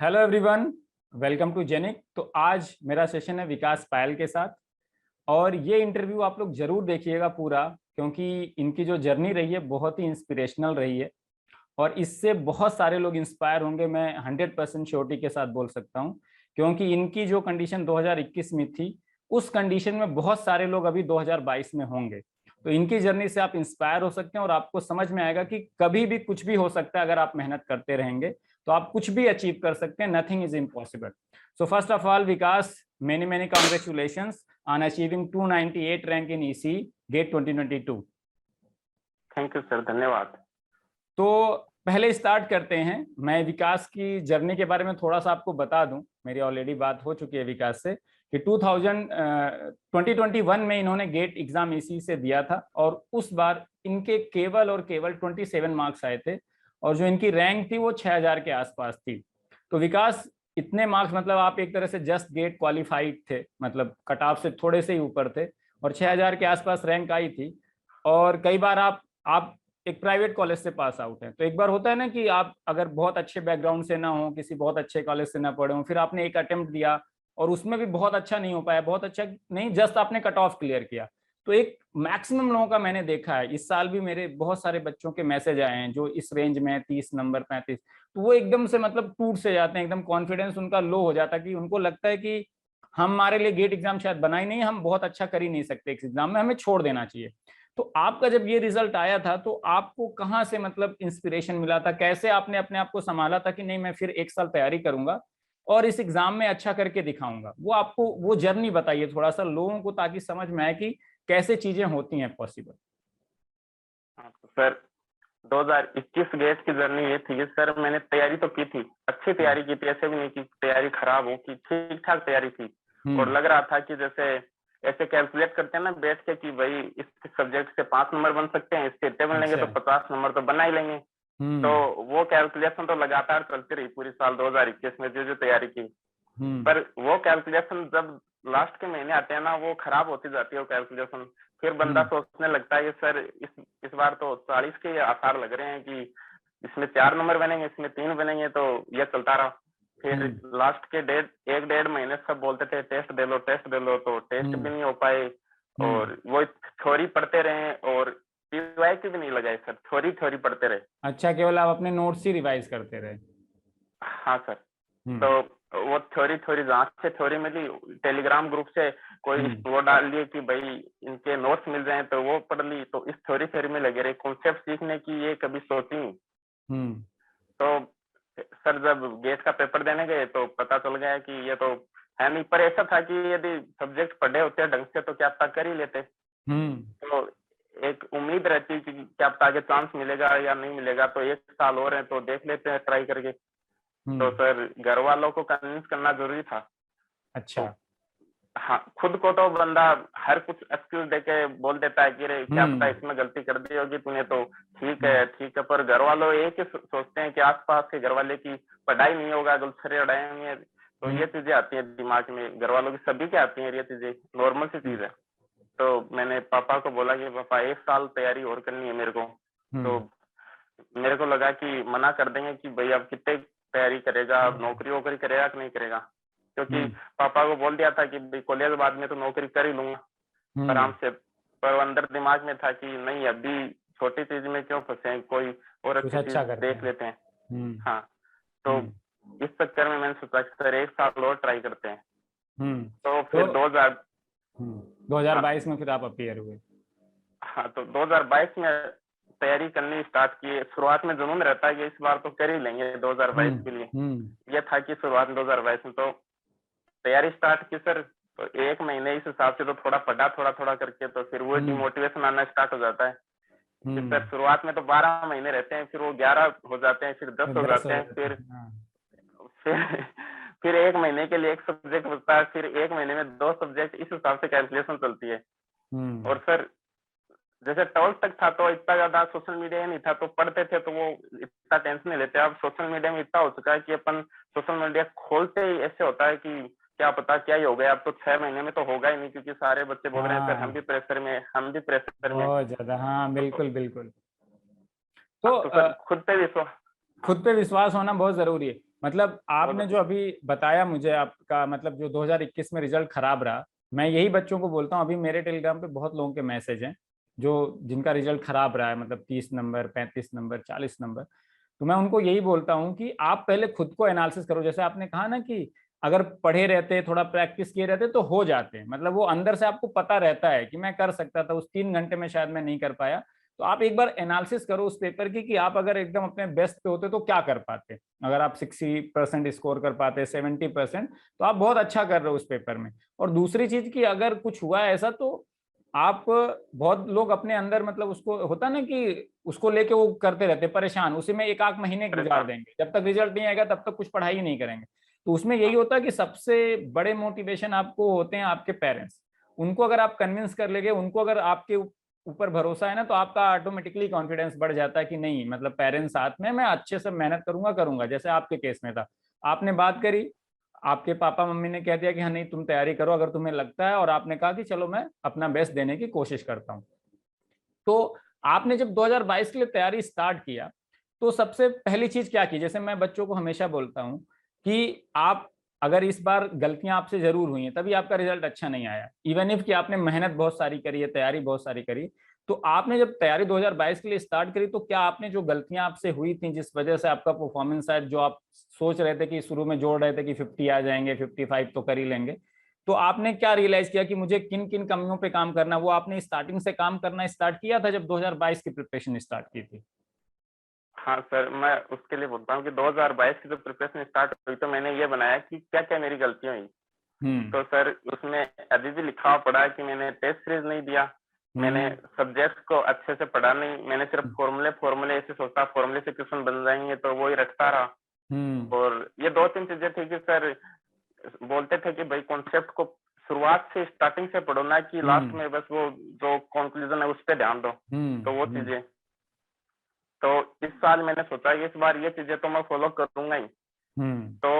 Hello everyone, welcome to जेनिक। तो आज मेरा सेशन है विकास पायल के साथ और ये इंटरव्यू आप लोग जरूर देखिएगा पूरा, क्योंकि इनकी जो जर्नी रही है बहुत ही इंस्पिरेशनल रही है और इससे बहुत सारे लोग इंस्पायर होंगे। मैं 100% श्योरिटी के साथ बोल सकता हूँ, क्योंकि इनकी जो कंडीशन 2021 में थी उस कंडीशन में बहुत सारे लोग अभी 2022 में होंगे। तो इनकी जर्नी से आप इंस्पायर हो सकते हैं और आपको समझ में आएगा कि कभी भी कुछ भी हो सकता है। अगर आप मेहनत करते रहेंगे तो आप कुछ भी अचीव कर सकते हैं। Nothing is impossible. So first of all Vikas, many many congratulations on achieving 298 rank in EC GATE 2022। Thank you sir, धन्यवाद। तो पहले स्टार्ट करते हैं। मैं विकास की जर्नी के बारे में थोड़ा सा आपको बता दूं। मेरी ऑलरेडी बात हो चुकी है विकास से कि 2021 में इन्होंने गेट एग्जाम इसी से दिया था और उस बार इनके केवल और केवल 27 मार्क्स आए थे और जो इनकी रैंक थी वो 6000 के आसपास थी। तो विकास, इतने मार्क्स मतलब आप एक तरह से जस्ट गेट क्वालिफाइड थे, मतलब कट ऑफ से थोड़े से ही ऊपर थे और 6000 के आसपास रैंक आई थी। और कई बार आप एक प्राइवेट कॉलेज से पास आउट है, तो एक बार होता है ना कि आप अगर बहुत अच्छे बैकग्राउंड से ना हो, किसी बहुत अच्छे कॉलेज से ना पढ़े हो, फिर आपने एक अटेम्प्ट दिया और उसमें भी बहुत अच्छा नहीं हो पाया, बहुत अच्छा नहीं, जस्ट आपने कट ऑफ क्लियर किया। तो एक मैक्सिमम लोगों का मैंने देखा है, इस साल भी मेरे बहुत सारे बच्चों के मैसेज आए हैं जो इस रेंज में है, 30 नंबर 35, तो वो एकदम से मतलब टूट से जाते हैं, एकदम कॉन्फिडेंस उनका लो हो जाता है कि उनको लगता है कि हमारे लिए गेट एग्जाम शायद बना ही नहीं, हम बहुत अच्छा कर ही नहीं सकते इस एग्जाम में, हमें छोड़ देना चाहिए। तो आपका जब ये रिजल्ट आया था तो आपको कहाँ से मतलब इंस्पिरेशन मिला था, कैसे आपने अपने आप को संभाला था कि नहीं मैं फिर एक साल तैयारी करूंगा और इस एग्जाम में अच्छा करके दिखाऊंगा? वो आपको वो जर्नी बताइए थोड़ा सा लोगों को, ताकि समझ में आए कि कैसे चीजें होती हैं पॉसिबल। तो सर 2021 गेट की जर्नी ये थी कि सर मैंने तैयारी तो की थी, अच्छी तैयारी की थी, ऐसे भी नहीं कि तैयारी खराब हो, कि ठीक ठाक तैयारी थी। और लग रहा था कि जैसे ऐसे कैलकुलेट करते हैं ना बैठ के कि भाई इस सब्जेक्ट से 5 नंबर बन सकते हैं, इससे इतने बन लेंगे तो 50 नंबर तो बना ही लेंगे। तो वो कैलकुलेशन तो लगातार चलती रही पूरी साल 2021 में जो जो तैयारी की। पर वो कैलकुलेशन जब लास्ट के महीने आते हैं ना, वो खराब होती जाती है वो कैलकुलेशन। फिर बंदा सोचने लगता है कि सर इस बार तो 40 के आसार लग रहे हैं कि इसमें 4 नंबर बनेंगे, इसमें 3 बनेंगे, तो ये चलता रहा। फिर लास्ट के एक डेढ़ महीने सब बोलते थे टेस्ट दे लो टेस्ट दे लो, तो टेस्ट भी नहीं हो पाए और वो थ्योरी पढ़ते रहे और पीवाई की भी नहीं लगाई सर, थ्योरी पढ़ते रहे। अच्छा, केवल आप अपने नोट्स ही रिवाइज करते रहे? हाँ सर। तो वो थ्योरी जहाँ से थ्योरी मिली, टेलीग्राम ग्रुप से कोई वो डाल दिए कि भाई इनके नोट्स मिल जाए तो वो पढ़ ली, तो इस थ्योरी में लगे रहे। कॉन्सेप्ट सीखने की ये कभी सोची नहीं। तो सर जब गेट का पेपर देने गए तो पता चल गया कि ये तो है नहीं, पर ऐसा था कि यदि सब्जेक्ट पढ़े होते ढंग से तो क्या पता कर ही लेते। तो एक उम्मीद रहती कि क्या पता आगे चांस मिलेगा या नहीं मिलेगा, तो 1 साल और है तो देख लेते हैं ट्राई करके। तो सर घर वालों को कन्विंस करना जरूरी था। अच्छा। तो हाँ, खुद को तो बंदा हर कुछ एक्सक्यूज देके बोल देता है कि रे क्या पता इसमें गलती कर दी होगी तूने, तो ठीक है, पर घर वालों एक ही सोचते हैं कि आसपास के घर वाले की पढ़ाई नहीं होगा, गुलछरे उड़ाएंगे, तो ये चीजें आती है दिमाग में, घर वालों की सभी की आती है, ये चीजें नॉर्मल सी चीज है। तो मैंने पापा को बोला कि पापा 1 साल तैयारी और करनी है मेरे को। तो मेरे को लगा कि मना कर देंगे कि भाई अब कितने तैयारी करेगा, अब नौकरी वोकरी करेगा कि नहीं करेगा, क्योंकि पापा को बोल दिया था कि भाई कॉलेज बाद में तो नौकरी कर ही लूंगा आराम से। पर अंदर दिमाग में था कि नहीं अभी छोटी चीज में क्यों फंसे, कोई और अच्छी चीज देख लेते हैं। हाँ, तो इस चक्कर में मैंने सोचा कि सर 1 साल और ट्राई करते हैं। तो फिर 2022 में फिर आप अपीयर हुए? हाँ, तो 2022 में तैयारी करनी स्टार्ट की। शुरुआत में जुनून रहता है कि इस बार तो कर ही लेंगे 2022 के लिए। यह था कि शुरुआत में 2022 में तो तैयारी स्टार्ट की सर। तो 1 महीने इस हिसाब से तो थोड़ा पढ़ा थोड़ा करके, तो फिर वो डिमोटिवेशन आना स्टार्ट हो जाता है। सर शुरुआत में तो 12 महीने रहते हैं, फिर वो 11 हो जाते हैं, फिर 10 हो जाते हैं, फिर 1 महीने के लिए 1 सब्जेक्ट बचता है, फिर 1 महीने में 2 सब्जेक्ट, इस हिसाब से कैलकुलेशन चलती है। और सर जैसे 12th तक था तो इतना ज्यादा सोशल मीडिया नहीं था, तो पढ़ते थे तो वो इतना टेंशन नहीं लेते। अब सोशल मीडिया में इतना हो चुका है कि अपन सोशल मीडिया खोलते ही ऐसे होता है कि क्या पता क्या ही हो गया, अब तो 6 महीने में तो होगा ही नहीं, क्योंकि सारे बच्चे बोल रहे हैं सर हम भी प्रेशर में बहुत ज्यादा। हाँ बिल्कुल बिल्कुल। तो सर खुद पे विश्वास होना बहुत जरूरी है। मतलब आपने जो अभी बताया मुझे, आपका मतलब जो 2021 में रिजल्ट खराब रहा, मैं यही बच्चों को बोलता हूँ, अभी मेरे टेलीग्राम पे बहुत लोगों के मैसेज हैं जो जिनका रिजल्ट खराब रहा है, मतलब 30 नंबर, 35 नंबर, 40 नंबर। तो मैं उनको यही बोलता हूँ कि आप पहले खुद को एनालिसिस करो। जैसे आपने कहा ना कि अगर पढ़े रहते, थोड़ा प्रैक्टिस किए रहते तो हो जाते, मतलब वो अंदर से आपको पता रहता है कि मैं कर सकता था, उस 3 घंटे में शायद मैं नहीं कर पाया। तो आप एक बार एनालिसिस करो उस पेपर की कि आप अगर एकदम अपने बेस्ट पे होते तो क्या कर पाते। अगर आप 60% स्कोर कर पाते, 70%, तो आप बहुत अच्छा कर रहे हो उस पेपर में। और दूसरी चीज की, अगर कुछ हुआ ऐसा तो आप, बहुत लोग अपने अंदर मतलब उसको होता ना कि उसको लेके वो करते रहते परेशान, उसी में एक आध महीने गुजार परेशान। देंगे, जब तक रिजल्ट नहीं आएगा तब तक कुछ पढ़ाई ही नहीं करेंगे। तो उसमें यही होता है कि सबसे बड़े मोटिवेशन आपको होते हैं आपके पेरेंट्स। उनको अगर आप कन्विंस कर लेंगे, उनको अगर आपके ऊपर भरोसा है ना, तो आपका ऑटोमेटिकली कॉन्फिडेंस बढ़ जाता है कि नहीं, मतलब पेरेंट्स साथ में, मैं अच्छे से मेहनत करूंगा करूंगा। जैसे आपके केस में था, आपने बात करी, आपके पापा मम्मी ने कह दिया कि हाँ नहीं तुम तैयारी करो अगर तुम्हें लगता है, और आपने कहा कि चलो मैं अपना बेस्ट देने की कोशिश करता हूँ। तो आपने जब 2022 के लिए तैयारी स्टार्ट किया, तो सबसे पहली चीज क्या की? जैसे मैं बच्चों को हमेशा बोलता हूँ कि आप, अगर इस बार गलतियां आपसे जरूर हुई हैं तभी आपका रिजल्ट अच्छा नहीं आया, इवन इफ कि आपने मेहनत बहुत सारी करी है, तैयारी बहुत सारी करी, तो आपने जब तैयारी 2022 के लिए स्टार्ट करी, तो क्या आपने जो गलतियां आपसे हुई थी जिस वजह से आपका परफॉर्मेंस शायद, जो आप सोच रहे थे कि शुरू में जोड़ रहे थे कि 50 आ जाएंगे, 55 तो कर ही लेंगे, तो आपने क्या रियलाइज किया कि मुझे किन किन कमियों पे काम करना, वो आपने स्टार्टिंग से काम करना स्टार्ट किया था जब 2022 की प्रिपरेशन स्टार्ट की थी? हाँ सर, मैं उसके लिए बोलता हूँ कि 2022 की जो प्रिपरेशन स्टार्ट हुई तो मैंने ये बनाया कि क्या क्या मेरी गलतियां हुई। हम्म। तो सर उसमें अभी भी लिखा हुआ पड़ा है कि मैंने टेस्ट सीरीज नहीं दिया, मैंने हम्म। सब्जेक्ट को अच्छे से पढ़ा नहीं, मैंने सिर्फ फॉर्मूले फॉर्मूले ऐसे सोचता फॉर्मूले से क्वेश्चन बन जाएंगे तो वो ही रटता रहा। हम्म। और ये दो तीन चीजें थी कि सर बोलते थे कि भाई कॉन्सेप्ट को शुरुआत से स्टार्टिंग से पढ़ो, ना कि लास्ट हम्म। में बस वो जो कंक्लूजन है उस पर ध्यान दो। तो वो हम्म। चीजें, तो इस साल मैंने सोचा इस बार ये चीजें तो मैं फॉलो करूंगा ही। हम्म। तो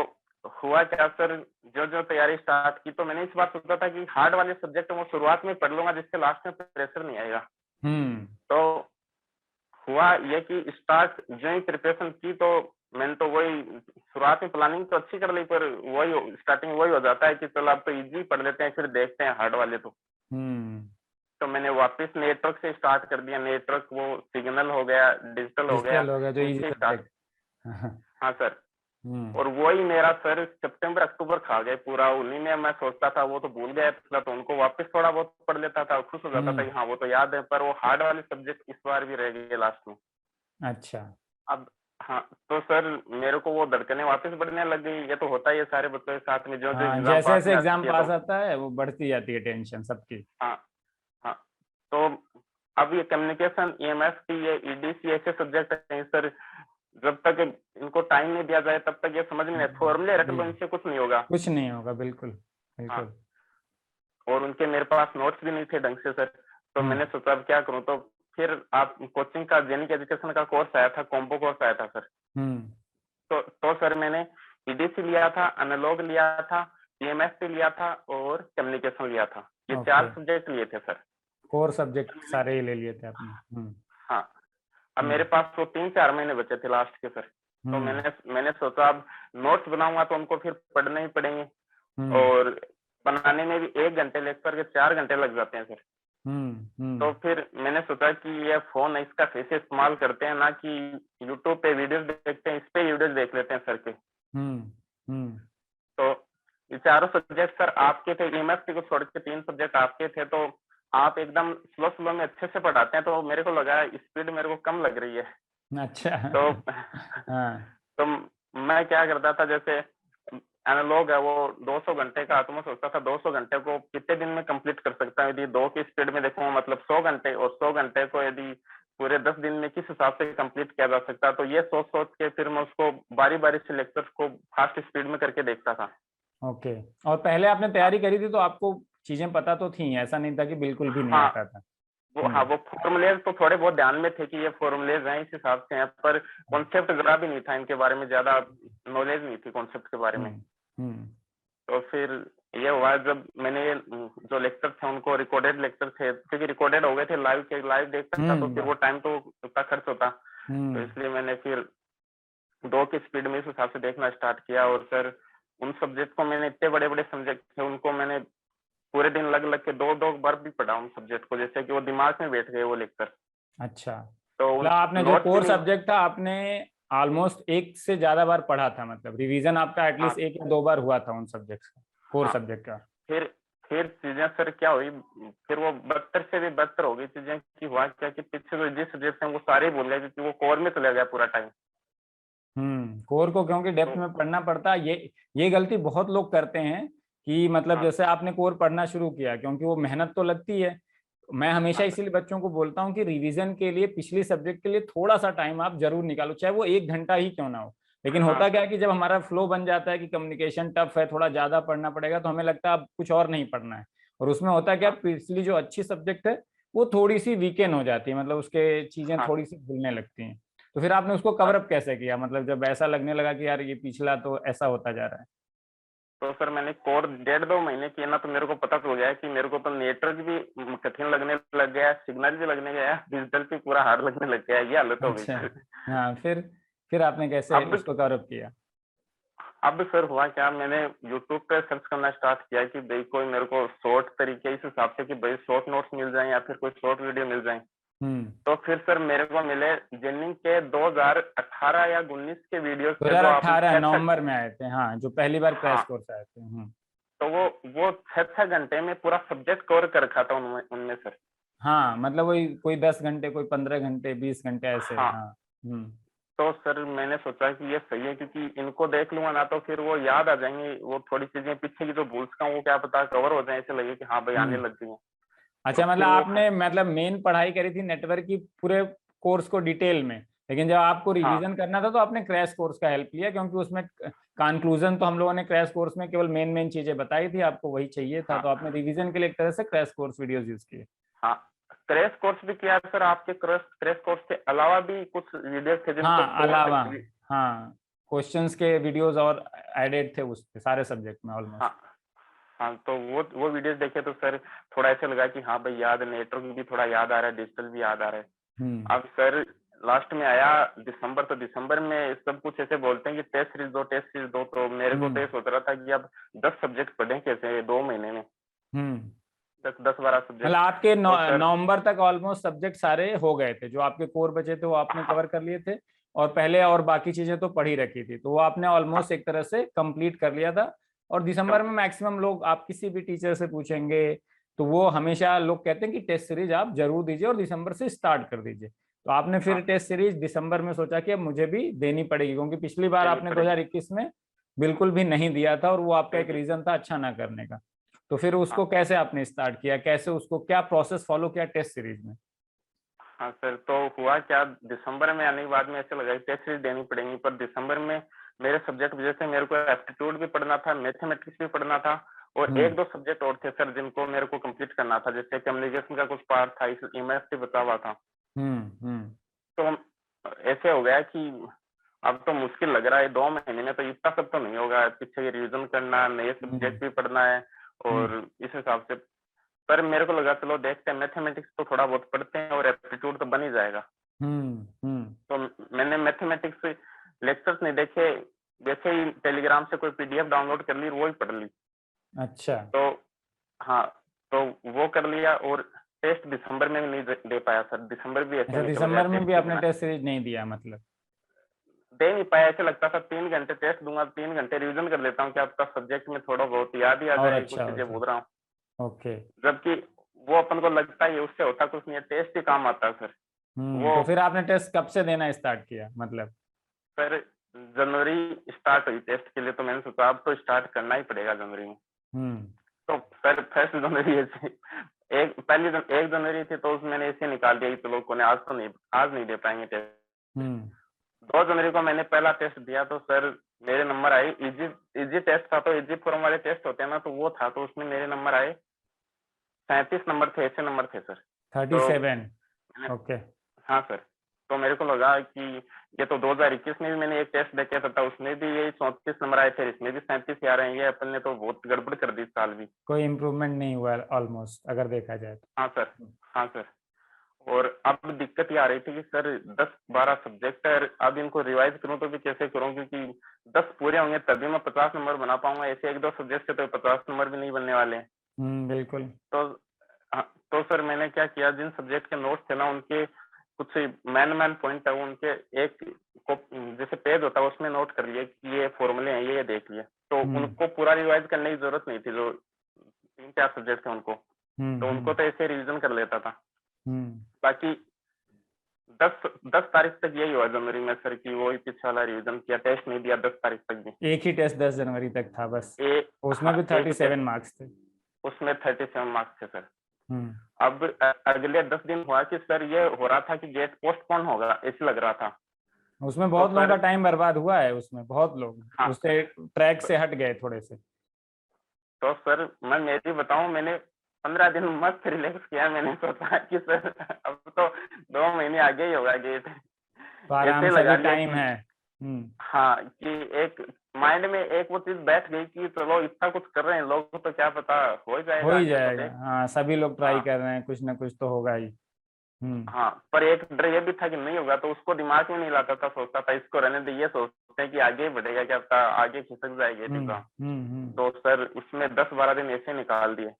हुआ क्या सर, जो जो तैयारी स्टार्ट की तो मैंने इस बार सोचा था कि हार्ड वाले सब्जेक्ट वो शुरुआत में पढ़ लूंगा जिससे लास्ट में प्रेशर नहीं आएगा। हम्म। तो हुआ ये कि स्टार्ट जो ही प्रिपरेशन की तो मैंने तो वही शुरुआत में प्लानिंग तो अच्छी कर ली, पर वही स्टार्टिंग वही हो जाता है कि चलो आप तो इजी पढ़ लेते हैं फिर देखते हैं हार्ड वाले। हम्म। तो मैंने वापस नेटवर्क से स्टार्ट कर दिया, नेटवर्क वो सिग्नल हो गया, डिजिटल हो गया, डिजिटल हो गया जो इजी इनसे स्टार्ट। सब्जेक्ट। हाँ सर। हम्म। और वही मेरा सर सितंबर अक्टूबर खा गए पूरा, उन्हीं में मैं सोचता था वो तो भूल गया था तो उनको वापस थोड़ा बहुत पढ़ लेता था, खुश हो जाता था हम्म। कि हाँ वो तो याद है, पर वो हार्ड वाले सब्जेक्ट इस बार भी रह गए लास्ट में। अच्छा। अब हाँ, तो सर मेरे को वो धड़कने वापस बढ़ने लग गई। ये तो होता ही है सारे बच्चों के साथ में, जो जो हाँ, एग्जाम जैसे पास जैसे में एग्जाम आती है तो। पास आता है वो बढ़ती जाती है टेंशन सबकी। हाँ हाँ। तो अब ये कम्युनिकेशन, ईएमएस, ये ईडीसी ऐसे सब्जेक्ट हैं सर, जब तक इनको टाइम नहीं दिया जाए तब तक ये समझ में, फॉर्मूले रट जी, लो इनसे कुछ नहीं होगा। कुछ नहीं होगा, बिल्कुल हाँ, बिल्कुल। और उनके मेरे पास नोट्स भी नहीं थे ढंग से सर। तो हम्म। मैंने सोचा अब क्या करूं, तो फिर आप कोचिंग का जेनिक एजुकेशन का कोर्स आया था, कॉम्बो कोर्स आया था सर। हम्म। तो सर मैंने ईडीसी लिया था, एनालॉग लिया था, ईएमएस भी लिया था और कम्युनिकेशन लिया था। ये ओके। 4 सब्जेक्ट लिए थे सर। कोर सब्जेक्ट सारे ही ले लिए थे आपने? हम्म। हाँ, अब मेरे हम्म। पास वो 3-4 महीने बचे थे लास्ट के सर। तो हम्म। मैंने मैंने सोचा अब नोट्स बनाऊंगा तो उनको फिर पढ़ने ही पड़ेंगे, हम्म। और बनाने में भी 1 घंटे लेकर के 4 घंटे लग जाते हैं सर। हम्म। तो हम्म। फिर मैंने सोचा कि ये फोन है इसका कैसे इस्तेमाल करते हैं, ना कि यूट्यूब पे वीडियोस देखते हैं, इस पे वीडियोस देख लेते हैं सर के। हम्म। हम्म। तो ये चारों सब्जेक्ट सर आपके थे, ईएमएस को छोड़ के 3 सब्जेक्ट आपके थे। तो आप एकदम स्लो स्लो में अच्छे से पढ़ाते हैं, तो मेरे को लगा स्पीड मेरे को कम लग रही है। अच्छा। तो हाँ। तो मैं क्या करता था, जैसे एनालॉग है वो 200 घंटे का, तो मैं सोचता था 200 घंटे को कितने दिन में कंप्लीट कर सकता हूँ, यदि 2 की स्पीड में देखूँ मतलब 100 घंटे, और 100 घंटे को यदि पूरे 10 दिन में किस हिसाब से कंप्लीट किया जा सकता है। तो ये सोच सोच के फिर मैं उसको बारी बारी से लेक्चर्स को फास्ट स्पीड में करके देखता था। ओके। और पहले आपने हाँ तैयारी करी थी तो आपको चीजें पता तो थी, ऐसा नहीं था कि बिल्कुल भी नहीं हाँ, आता था? हाँ हम्म। वो फॉर्मुलेज तो थोड़े बहुत ध्यान में थे कि ये फॉर्मुलेज हैं इस हिसाब से हैं, पर कॉन्सेप्ट जरा भी नहीं था इनके बारे में, ज्यादा नॉलेज नहीं थी कॉन्सेप्ट के बारे में। हम्म। हम्म। तो फिर ये हुआ जब मैंने ये जो लेक्चर थे उनको, रिकॉर्डेड लेक्चर थे क्योंकि रिकॉर्डेड हो गए थे, लाइव के लाइव देखता था तो फिर वो टाइम तो उतना खर्च होता। तो हम्म। इसलिए मैंने फिर 2 की स्पीड में इस हिसाब से देखना स्टार्ट किया। और सर उन सब्जेक्ट को मैंने, इतने बड़े-बड़े सब्जेक्ट थे उनको मैंने पूरे दिन लग-लग के 2-2 बार भी पढ़ा उन सब्जेक्ट को, जैसे कि वो दिमाग में बैठ गए वो लेक्चर। अच्छा, तो उन मतलब आपने जो नोट्स भी कोर नहीं। सब्जेक्ट था आपने ऑलमोस्ट एक से ज्यादा बार पढ़ा था, मतलब रिवीजन आपका हाँ, एटलीस्ट एक या दो बार हुआ था उन सब्जेक्ट्स का, कोर हाँ। सब्जेक्ट का। फिर फिर चीजें सर क्या हुई, फिर वो बदतर से भी बदतर हो गई चीजें, कि हुआ क्या कि पीछे तो जिस सब्जेक्ट हैं वो सारे ही भूल गए, क्योंकि वो कोर में चला गया पूरा टाइम। कोर को क्योंकि डेप्थ तो में पढ़ना पड़ता है, ये गलती बहुत लोग करते हैं कि मतलब हाँ, जैसे आपने कोर पढ़ना शुरू किया, क्योंकि वो मेहनत तो लगती है। मैं हमेशा हाँ सर, इसीलिए बच्चों को बोलता हूँ कि रिवीजन के लिए पिछली सब्जेक्ट के लिए थोड़ा सा टाइम आप जरूर निकालो, चाहे वो 1 घंटा ही क्यों ना हो। लेकिन हाँ, होता क्या है कि जब हमारा फ्लो बन जाता है कि कम्युनिकेशन टफ है, थोड़ा ज्यादा पढ़ना पड़ेगा, तो हमें लगता है अब कुछ और नहीं पढ़ना है। और उसमें होता क्या, हाँ, पिछली जो अच्छी सब्जेक्ट है वो थोड़ी सी वीकेंड हो जाती है, मतलब उसके चीजें हाँ, थोड़ी सी भूलने लगती हैं। तो फिर आपने उसको कवर हाँ। अप कैसे किया, मतलब जब ऐसा लगने लगा कि यार ये पिछला तो ऐसा होता जा रहा है। तो सर मैंने कोर 1.5-2 महीने किए ना, तो मेरे को पता चल गया कि मेरे को तो नेटवर्क भी कठिन लगने लग गया, सिग्नल भी लगने गया, डिजिटल भी पूरा हार्ड लगने लग गया, ये हालत हो गई अच्छा। सर। हाँ, फिर आपने कैसे अब उसको कवर अप किया। अब सर हुआ क्या, मैंने यूट्यूब पे सर्च करना स्टार्ट किया कि भाई कोई मेरे को शॉर्ट तरीके, इस हिसाब से कि भाई शॉर्ट नोट्स मिल जाएं या फिर कोई शॉर्ट वीडियो मिल जाए। हम्म। तो फिर सर मेरे को मिले जेनिंग के 2018 या 19 के वीडियोस थे, जो आपने 2018 छह छह। नवंबर में आए थे, हाँ, जो पहली बार क्रैश हाँ, कोर्स आए थे। तो वो 6-6 घंटे में पूरा सब्जेक्ट कवर कर रखा था उनमें उनमें सर। हाँ, मतलब वही कोई 10 घंटे, कोई 15 घंटे, 20 घंटे ऐसे, हाँ, हाँ। हम्म। तो सर मैंने सोचा कि ये सही है, क्योंकि इनको देख लूंगा ना तो फिर वो याद आ जाएंगे, वो थोड़ी चीजें पीछे की जो भूल का वो क्या पता कवर हो जाए, ऐसे लगे कि हाँ भाई आने हम्म। लग गई है। तो अच्छा, मतलब फिर वो आपने मतलब मेन पढ़ाई करी थी नेटवर्क की पूरे कोर्स को डिटेल में, लेकिन जब आपको हाँ, रिवीजन करना था तो आपने क्रैश कोर्स का हेल्प लिया, क्योंकि उसमें कंक्लूजन तो हम लोगों ने क्रैश कोर्स में केवल मेन मेन चीजें बताई थी, आपको वही चाहिए था, हाँ, तो आपने रिवीजन के लिए एक तरह से क्रैश कोर्स वीडियोस यूज किए। हाँ। क्रैश कोर्स भी किया सर, आपके क्रैश क्रैश कोर्स के अलावा भी कुछ वीडियोस थे जिनको हाँ, कोर अलावा, तक। हाँ, क्वेश्चंस के वीडियोस और एडेड थे उस पे सारे सब्जेक्ट में ऑलमोस्ट। हाँ, हाँ। तो वो वीडियोस देखे तो सर थोड़ा ऐसा लगा कि हाँ भाई याद, नेटवर्क भी थोड़ा याद आ रहा है, डिजिटल भी याद आ रहा है। हम्म। अब सर लास्ट में आया दिसंबर, तो दिसंबर में सब कुछ ऐसे बोलते हैं कि टेस्ट सीरीज दो, टेस्ट सीरीज दो, तो मेरे को तो हम्म। ये सोच रहा था कि अब 10 सब्जेक्ट पढ़े कैसे 2 महीने में, हम्म। 10-12 मतलब सब्जेक्ट। आपके तो सर नवंबर तक ऑलमोस्ट सब्जेक्ट सारे हो गए थे, जो आपके कोर बचे थे वो आपने हाँ, कवर कर लिए थे, और पहले और बाकी चीजें तो पढ़ी रखी थी, तो वो आपने हाँ, ऑलमोस्ट एक तरह से कंप्लीट कर लिया था। और दिसंबर में मैक्सिमम लोग, आप किसी भी टीचर से पूछेंगे तो वो हमेशा लोग कहते हैं कि टेस्ट सीरीज आप जरूर दीजिए और दिसंबर से स्टार्ट कर दीजिए। तो आपने फिर हाँ सर, टेस्ट सीरीज दिसंबर में सोचा कि अब मुझे भी देनी पड़ेगी, क्योंकि पिछली बार देनी आपने पड़ेगी। 2021 में बिल्कुल भी नहीं दिया था, और वो आपका नहीं एक दी। रीजन था अच्छा ना करने का। तो फिर हाँ, उसको कैसे आपने स्टार्ट किया, कैसे उसको क्या प्रोसेस फॉलो किया टेस्ट सीरीज में। हाँ सर। तो हुआ क्या, दिसंबर में आने के बाद में ऐसे लगा कि टेस्ट सीरीज देनी पड़ेगी, पर दिसंबर में मेरे सब्जेक्ट वजह से मेरे को एप्टीट्यूड भी पढ़ना था, मैथमेटिक्स भी पढ़ना था, और हम्म। 1-2 सब्जेक्ट और थे सर जिनको मेरे को कंप्लीट करना था, जैसे कम्युनिकेशन का कुछ पार्ट था, इस ईएमएस से बचा हुआ था। हम्म। हम्म। तो ऐसे हो गया कि अब तो मुश्किल लग रहा है, 2 महीने में तो इतना सब तो नहीं होगा, पीछे रिविजन करना, नए हम्म। सब्जेक्ट भी पढ़ना है, हम्म। और इस हिसाब से। पर मेरे को लगा चलो देखते हैं, मैथमेटिक्स तो थोड़ा बहुत पढ़ते हैं और एप्टीट्यूड तो बन ही जाएगा। हम्म। हम्म। तो मैंने मैथमेटिक्स लेक्चर्स नहीं देखे, वैसे ही टेलीग्राम से कोई पीडीएफ डाउनलोड कर ली, वो ही पढ़ ली। अच्छा। तो हाँ, तो वो कर लिया, और टेस्ट दिसंबर में भी नहीं दे पाया सर, दिसंबर भी ऐसे अच्छा, निकल गया दिसंबर में टेस्ट भी के आपने बिना। टेस्ट सीरीज नहीं दिया मतलब। दे नहीं पाया, ऐसे लगता था 3 घंटे टेस्ट दूंगा, 3 घंटे रिवीजन कर लेता हूँ, क्या आपका सब्जेक्ट में थोड़ा बहुत याद ही आ और जाए, कुछ अच्छा हो चीजें जाए। बोल रहा हूँ। ओके। जबकि वो अपन को लगता ही है, उससे होता कुछ नहीं है, टेस्ट ही काम आता है सर। वो तो फिर आपने टेस्ट कब से देना स्टार्ट किया मतलब। सर जनवरी स्टार्ट हुई टेस्ट के लिए, तो मैंने सोचा अब तो स्टार्ट करना ही पड़ेगा जनवरी में। हम्म। तो सर 1 जनवरी ऐसे, 1 जनवरी थी, तो उसमें मैंने ऐसे निकाल दिया कि चलो कोने आज नहीं दे पाएंगे टेस्ट। हम्म। 2 जनवरी को मैंने पहला टेस्ट दिया, तो सर मेरे नंबर आए, इजी इजी टेस्ट था, तो इजी फॉर्म वाले टेस्ट होते हैं ना, तो वो था, तो उसमें मेरे नंबर आए 37 नंबर थे, ऐसे नंबर थे सर। तो 37। मैंने, ओके। हाँ सर, तो मेरे को लगा कि ये तो 2021 में भी मैंने एक टेस्ट देखा था, उसमें भी यही 34 नंबर आए थे, इसमें भी 37 ही आ रहे हैं, ये अपन ने तो बहुत गड़बड़ कर दी इस साल भी। कोई इम्प्रूवमेंट नहीं हुआ ऑलमोस्ट, अगर देखा जाए तो। हाँ सर, हाँ सर। और अब दिक्कत ये आ रही थी कि सर 10-12 सब्जेक्ट है, अब इनको रिवाइज करूं तो भी कैसे करूं, क्योंकि 10 पूरे होंगे तभी मैं 50 नंबर बना पाऊंगा, ऐसे 1-2 सब्जेक्ट से तो 50 नंबर भी नहीं बनने वाले हैं। बिल्कुल। तो हाँ, तो सर मैंने क्या किया, जिन सब्जेक्ट के नोट्स थे ना उनके कुछ मैन पॉइंट है, वो उनके एक जैसे पेज होता है उसमें नोट कर लिए कि ये फॉर्मूले हैं, ये देख लिए, तो उनको पूरा रिवाइज करने की जरूरत नहीं थी। जो 3-4 सब्जेक्ट थे उनको, तो उनको तो ऐसे रिवीजन कर लेता था। बाकी 10 तारीख तक यही हुआ जनवरी में सर की, वही पीछे वाला रिवीजन किया, टेस्ट नहीं दिया 10 तारीख तक भी। एक ही टेस्ट 10 जनवरी तक था बस, उसमें हाँ, भी 37 मार्क्स थे। उसमें 37 मार्क्स थे सर। अब अगले 10 दिन हुआ कि सर ये हो रहा था कि गेट पोस्टपोन होगा, ऐसे लग रहा था। उसमें बहुत लोगों का टाइम बर्बाद हुआ है, उसमें बहुत लोग उससे ट्रैक से हट गए थोड़े से। तो सर मैं मेरी बताऊं, मैंने 15 दिन मस्त रिलैक्स किया। मैंने सोचा कि सर अब तो 2 महीने आगे ही होगा गेट, तो आराम ऐसे से लगा भी लिया टाइम कि है। हाँ, कि एक माइंड में एक वो चीज बैठ गई कि चलो इतना कुछ कर रहे हैं लोग, तो क्या पता हो हो जाएगा ही आगे, तो जाएगा। देख। हाँ, सभी लोग ट्राई हाँ कर रहे हैं, कुछ ना कुछ तो होगा ही। हाँ, पर एक डर ये भी था कि नहीं होगा, तो उसको दिमाग में नहीं लाता था, सोचता था इसको रहने दे, ये सोचते हैं कि आगे ही बढ़ेगा, क्या पता आगे खिसक जाएगी एग्जाम। तो सर उसमें 10-12 दिन ऐसे निकाल दिए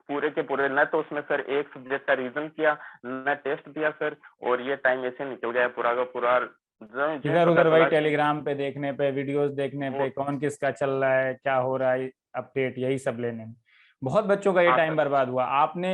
पूरे के पूरे। न तो उसमें सर एक सब्जेक्ट का रिवीजन किया, न टेस्ट दिया सर, और ये टाइम ऐसे निकल गया पूरा का पूरा। इधर उधर वही टेलीग्राम पे देखने पे, वीडियोस देखने पे, कौन किसका चल रहा है, क्या हो रहा है, अपडेट, यही सब लेने में बहुत बच्चों का ये टाइम बर्बाद हुआ। आपने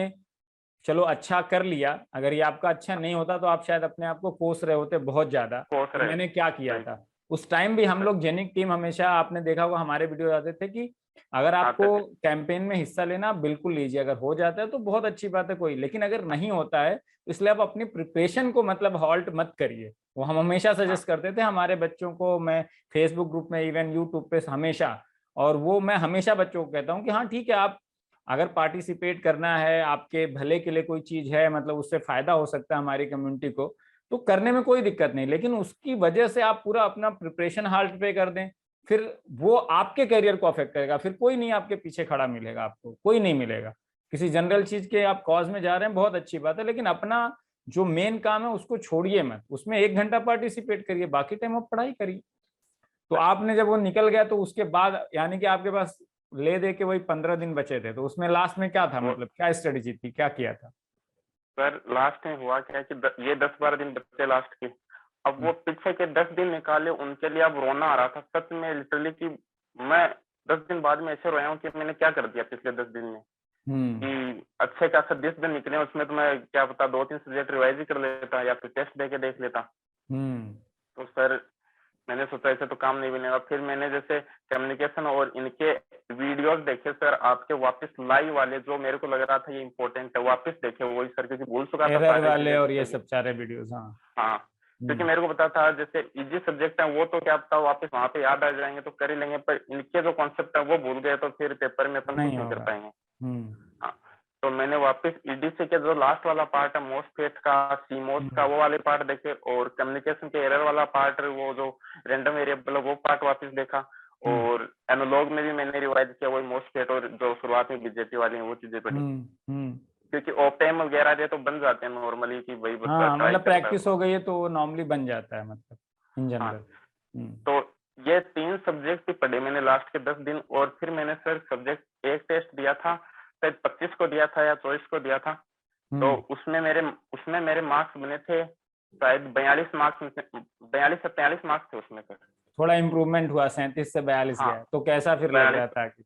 चलो अच्छा कर लिया, अगर ये आपका अच्छा नहीं होता तो आप शायद अपने आप को कोस रहे होते बहुत ज्यादा। तो मैंने क्या किया था उस टाइम भी, हम लोग जेनिक टीम हमेशा, आपने देखा होगा हमारे वीडियो आते थे कि अगर आपको कैंपेन में हिस्सा लेना बिल्कुल लीजिए, अगर हो जाता है तो बहुत अच्छी बात है कोई, लेकिन अगर नहीं होता है इसलिए आप अपनी प्रिपरेशन को मतलब हॉल्ट मत करिए। वो हम हमेशा सजेस्ट करते थे हमारे बच्चों को, मैं फेसबुक ग्रुप में, इवन यूट्यूब पे हमेशा, और वो मैं हमेशा बच्चों को कहता हूँ कि हाँ ठीक है, आप अगर पार्टिसिपेट करना है, आपके भले के लिए कोई चीज है, मतलब उससे फायदा हो सकता है हमारी कम्युनिटी को, तो करने में कोई दिक्कत नहीं, लेकिन उसकी वजह से आप पूरा अपना प्रिपरेशन हाल्ट पे कर दें, फिर वो आपके करियर को अफेक्ट करेगा। फिर कोई नहीं आपके पीछे खड़ा मिलेगा, आपको कोई नहीं मिलेगा। किसी जनरल चीज के आप कॉज में जा रहे हैं, बहुत अच्छी बात है, लेकिन अपना जो मेन काम है उसको छोड़िए मत, उसमें 1 घंटा पार्टिसिपेट करिए, बाकी टाइम आप पढ़ाई करिए। तो आपने जब वो निकल गया तो उसके बाद यानी कि आपके पास ले दे के वही 15 दिन बचे थे, तो उसमें लास्ट में क्या था, मतलब क्या स्ट्रेटेजी थी, क्या किया था? सर लास्ट में हुआ क्या कि ये 10-12 दिन बचे लास्ट के, अब वो पीछे के 10 दिन निकाले, उनके लिए अब रोना आ रहा था सच में, लिटरली, कि मैं 10 दिन बाद में ऐसे रोया हूँ कि मैंने क्या कर दिया पिछले 10 दिन में। कि अच्छे खासा 10 दिन निकले, उसमें तो मैं क्या पता 2-3 सब्जेक्ट रिवाइज ही कर लेता या फिर टेस्ट देके देख लेता। तो सर मैंने सोचा ऐसे तो काम नहीं बनेगा। फिर मैंने जैसे कम्युनिकेशन और इनके वीडियोस देखे सर, आपके वापस लाइव वाले, जो मेरे को लग रहा था ये इंपॉर्टेंट है, वापस देखे वही सर, क्योंकि भूल चुका था एरर सारे वाले और ये चीजें। सब सारे वीडियोस। हाँ, क्योंकि मेरे को पता था जैसे इजी सब्जेक्ट है वो तो क्या पता वापस वहां पे याद आ जाएंगे तो कर ही लेंगे, पर इनके जो कॉन्सेप्ट है वो भूल गए तो फिर पेपर में अपन कुछ नहीं कर पाएंगे। हाँ, तो मैंने वापस ईडीसी के जो लास्ट वाला पार्ट है, मोस्टफेट का, सीमोस का, वो वाले पार्ट देखे, और कम्युनिकेशन के एरर वाला पार्ट, वो जो रैंडम वेरिएबल वो पार्ट वापस देखा, और एनालॉग में भी मैंने रिवाइज किया वही मोस्टफेट, और जो शुरुआत में बीजेपी वाली है वो चीजें पढ़ी, क्योंकि ओपेम वगैरह तो बन जाते हैं नॉर्मली कि वही बच्चा हाँ, ट्राई मतलब करता है। प्रैक्टिस हो गई है तो नॉर्मली बन जाता है, मतलब इन जनरल। तो ये 3 सब्जेक्ट भी पढ़े मैंने लास्ट के 10 दिन, और फिर मैंने सर सब्जेक्ट एक टेस्ट दिया था, शायद 25 को दिया था या 24 को दिया था, तो उसमें मेरे मार्क्स बने थे शायद 42 मार्क्स, 42 से 43 मार्क्स थे उसमें सर। थोड़ा इम्प्रूवमेंट हुआ, 37 से 42 गया, तो कैसा फिर लग रहा था कि?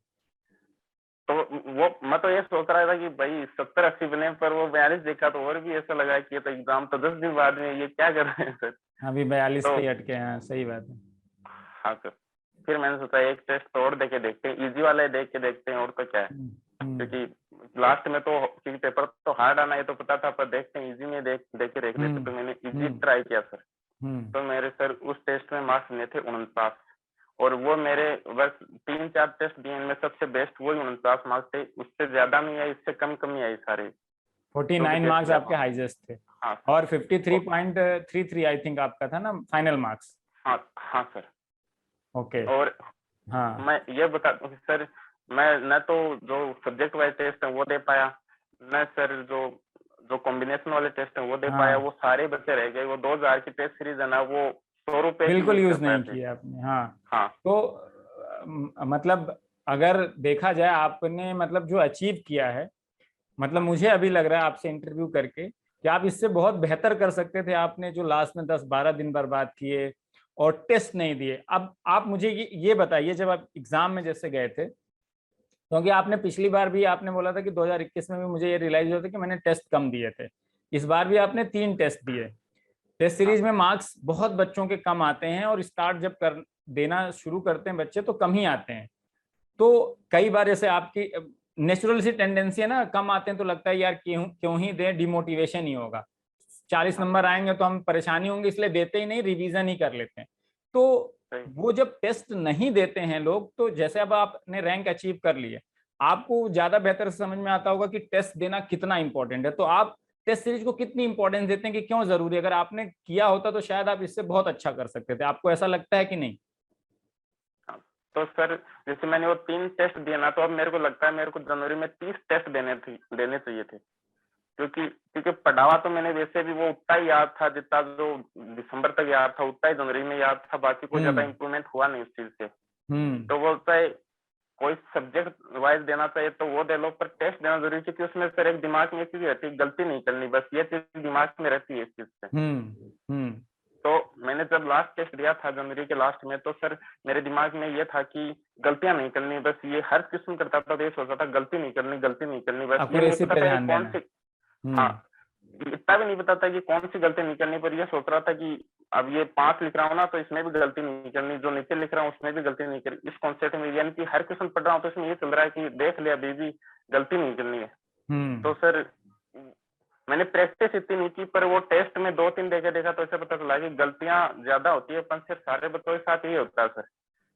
तो वो मैं तो ये सोच रहा था कि भाई 70-80 बने, पर वो 42 देखा तो और भी ऐसा लगा कि ये तो एग्जाम तो 10 दिन बाद में, ये क्या कर रहे हैं सर। अभी 42 पे अटके हैं, सही बात है। हाँ सर, फिर मैंने सोचा एक टेस्ट तो और देके देखते हैं, इजी वाला देख के देखते हैं, और तो क्या है, क्योंकि लास्ट में तो क्योंकि पेपर तो हार्ड आना है तो पता था, पर देखते हैं इजी में देख के लेते। तो मैंने इजी ट्राई किया सर। तो मेरे सर उस टेस्ट में मार्क्स बने थे 49, और वो मेरे बस 3-4 टेस्ट दिए, इनमें सबसे बेस्ट वही 49 मार्क्स थे, उससे ज्यादा नहीं आई, इससे कम ही आई सारे। 49 मार्क्स आपके हाईएस्ट थे। हाँ, और 53.33 आई थिंक आपका था ना फाइनल मार्क्स। हाँ सर। ओके। और हाँ, मैं ये बता दूं सर, मैं न तो जो सब्जेक्ट वाइज टेस्ट है वो दे पाया, न सर जो जो कॉम्बिनेशन वाले टेस्ट है वो दे हाँ पाया, वो सारे बच्चे रह गए। वो 2000 की टेस्ट सीरीज है ना, वो 100 रुपए की बिल्कुल यूज कर यूज पाए नहीं थे। किया आपने। हाँ हाँ तो मतलब अगर देखा जाए आपने मतलब जो अचीव किया है, मतलब हाँ मुझे अभी लग रहा है आपसे इंटरव्यू करके कि आप इससे बहुत बेहतर कर सकते थे। आपने जो लास्ट में 10-12 दिन बर्बाद किए और टेस्ट नहीं दिए। अब आप मुझे ये बताइए, जब आप एग्जाम में जैसे गए थे, क्योंकि आपने पिछली बार भी आपने बोला था कि 2021 में भी मुझे ये रियलाइज हुआ था कि मैंने टेस्ट कम दिए थे। इस बार भी आपने 3 टेस्ट दिए। टेस्ट हाँ सीरीज में मार्क्स बहुत बच्चों के कम आते हैं और स्टार्ट जब कर देना शुरू करते हैं बच्चे तो कम ही आते हैं। तो कई बार जैसे आपकी नेचुरल सी टेंडेंसी है ना, कम आते हैं तो लगता है यार क्यों क्यों ही दें, डिमोटिवेशन ही होगा। 40 हाँ नंबर आएंगे तो हम परेशानी होंगे, इसलिए देते ही नहीं, रिवीजन ही कर लेते हैं। तो सही। वो जब टेस्ट नहीं देते हैं लोग, तो जैसे अब आपने रैंक अचीव कर लिए, आपको ज्यादा बेहतर समझ में आता होगा कि टेस्ट देना कितना इंपॉर्टेंट है। तो आप टेस्ट सीरीज को कितनी इंपॉर्टेंस देते हैं, कि क्यों जरूरी है? अगर आपने किया होता तो शायद आप इससे बहुत अच्छा कर सकते थे। आपको ऐसा लगता है कि नहीं? हाँ, तो सर जैसे मैंने वो 3 टेस्ट दिए ना, तो अब मेरे को लगता है मेरे को जनवरी में 30 टेस्ट देने चाहिए थे। क्योंकि क्योंकि पढ़ावा तो मैंने वैसे भी वो उतना ही याद था जितना जो दिसंबर तक याद था, उतना ही जनवरी में याद था। बाकी कोई ज्यादा हम्म इम्प्रूवमेंट हुआ नहीं उस चीज से। हम्म तो वो चाहे कोई सब्जेक्ट वाइज देना चाहिए तो वो दे लो, पर टेस्ट देना जरूरी है, क्योंकि उसमें सर एक दिमाग में एक चीज रहती है, गलती नहीं करनी, बस ये चीज दिमाग में रहती है इस चीज से। हम्म तो मैंने जब लास्ट टेस्ट दिया था जनवरी के लास्ट में, तो सर मेरे दिमाग में ये था कि गलतियां नहीं करनी, बस ये हर क्वेश्चन करता था तो ये सोचता था गलती नहीं करनी, गलती नहीं करनी, बस ये नहीं एक्यूरेसी पता पे था कि ध्यान कौन देना। सी। हाँ, हम्म इतना भी नहीं पता था कि कौन सी गलती नहीं करनी, पर ये सोच रहा था कि अब ये 5 लिख रहा हूँ ना, तो इसमें भी गलती नहीं करनी, जो नीचे लिख रहा हूँ उसमें भी गलती नहीं करनी, इस कॉन्सेप्ट में। यानी कि हर क्वेश्चन पढ़ रहा हूँ तो इसमें ये चल रहा है कि देख ले अभी भी गलती नहीं करनी है। हम्म तो सर मैंने प्रैक्टिस इतनी नहीं की, पर वो टेस्ट में 2-3 देखा तो ऐसे पता चला कि गलतियां ज्यादा होती है, पर सिर्फ सारे बच्चों के साथ ये होता है सर,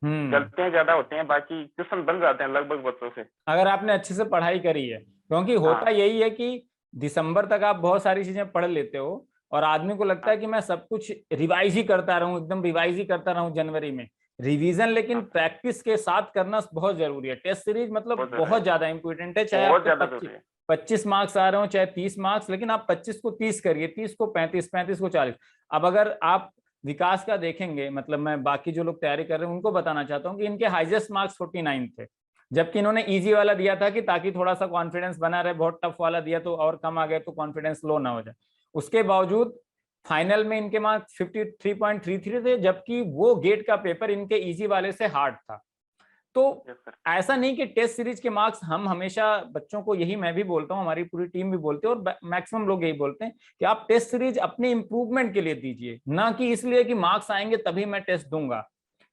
हम्म गलतियां ज्यादा होती हैं, बाकी क्वेश्चन बन जाते हैं लगभग बच्चों से। अगर आपने अच्छे से पढ़ाई करी है, क्योंकि होता हाँ यही है कि दिसंबर तक आप बहुत सारी चीजें पढ़ लेते हो और आदमी को लगता हाँ है कि मैं सब कुछ रिवाइज ही करता रहूं, एकदम रिवाइज ही करता रहूं जनवरी में। रिवीजन लेकिन हाँ प्रैक्टिस के साथ करना बहुत जरूरी है। टेस्ट सीरीज मतलब बहुत जरूरी बहुत है, ज्यादा इंपॉर्टेंट है, चाहे बहुत आपके ज्यादा 25 जरूरी है। 25 मार्क्स आ रहे हो चाहे 30 मार्क्स, लेकिन आप 25 को 30 करिए, 30 को 35, 35 को 40। अब अगर आप विकास का देखेंगे, मतलब मैं बाकी जो लोग तैयारी कर रहे हैं उनको बताना चाहता हूँ कि इनके हाईएस्ट मार्क्स 49 थे, जबकि इन्होंने इजी वाला दिया था कि ताकि थोड़ा सा कॉन्फिडेंस बना रहे। बहुत टफ वाला दिया तो और कम आ गए तो कॉन्फिडेंस लो ना हो जाए। उसके बावजूद फाइनल में इनके मार्क्स 53.33 थे, जबकि वो गेट का पेपर इनके इजी वाले से हार्ड था। तो यस सर। ऐसा नहीं कि टेस्ट सीरीज के मार्क्स, हम हमेशा बच्चों को यही, मैं भी बोलता हूँ, हमारी पूरी टीम भी बोलते हैं और मैक्सिमम लोग यही बोलते हैं कि आप टेस्ट सीरीज अपने इंप्रूवमेंट के लिए दीजिए, ना कि इसलिए कि मार्क्स आएंगे तभी मैं टेस्ट दूंगा।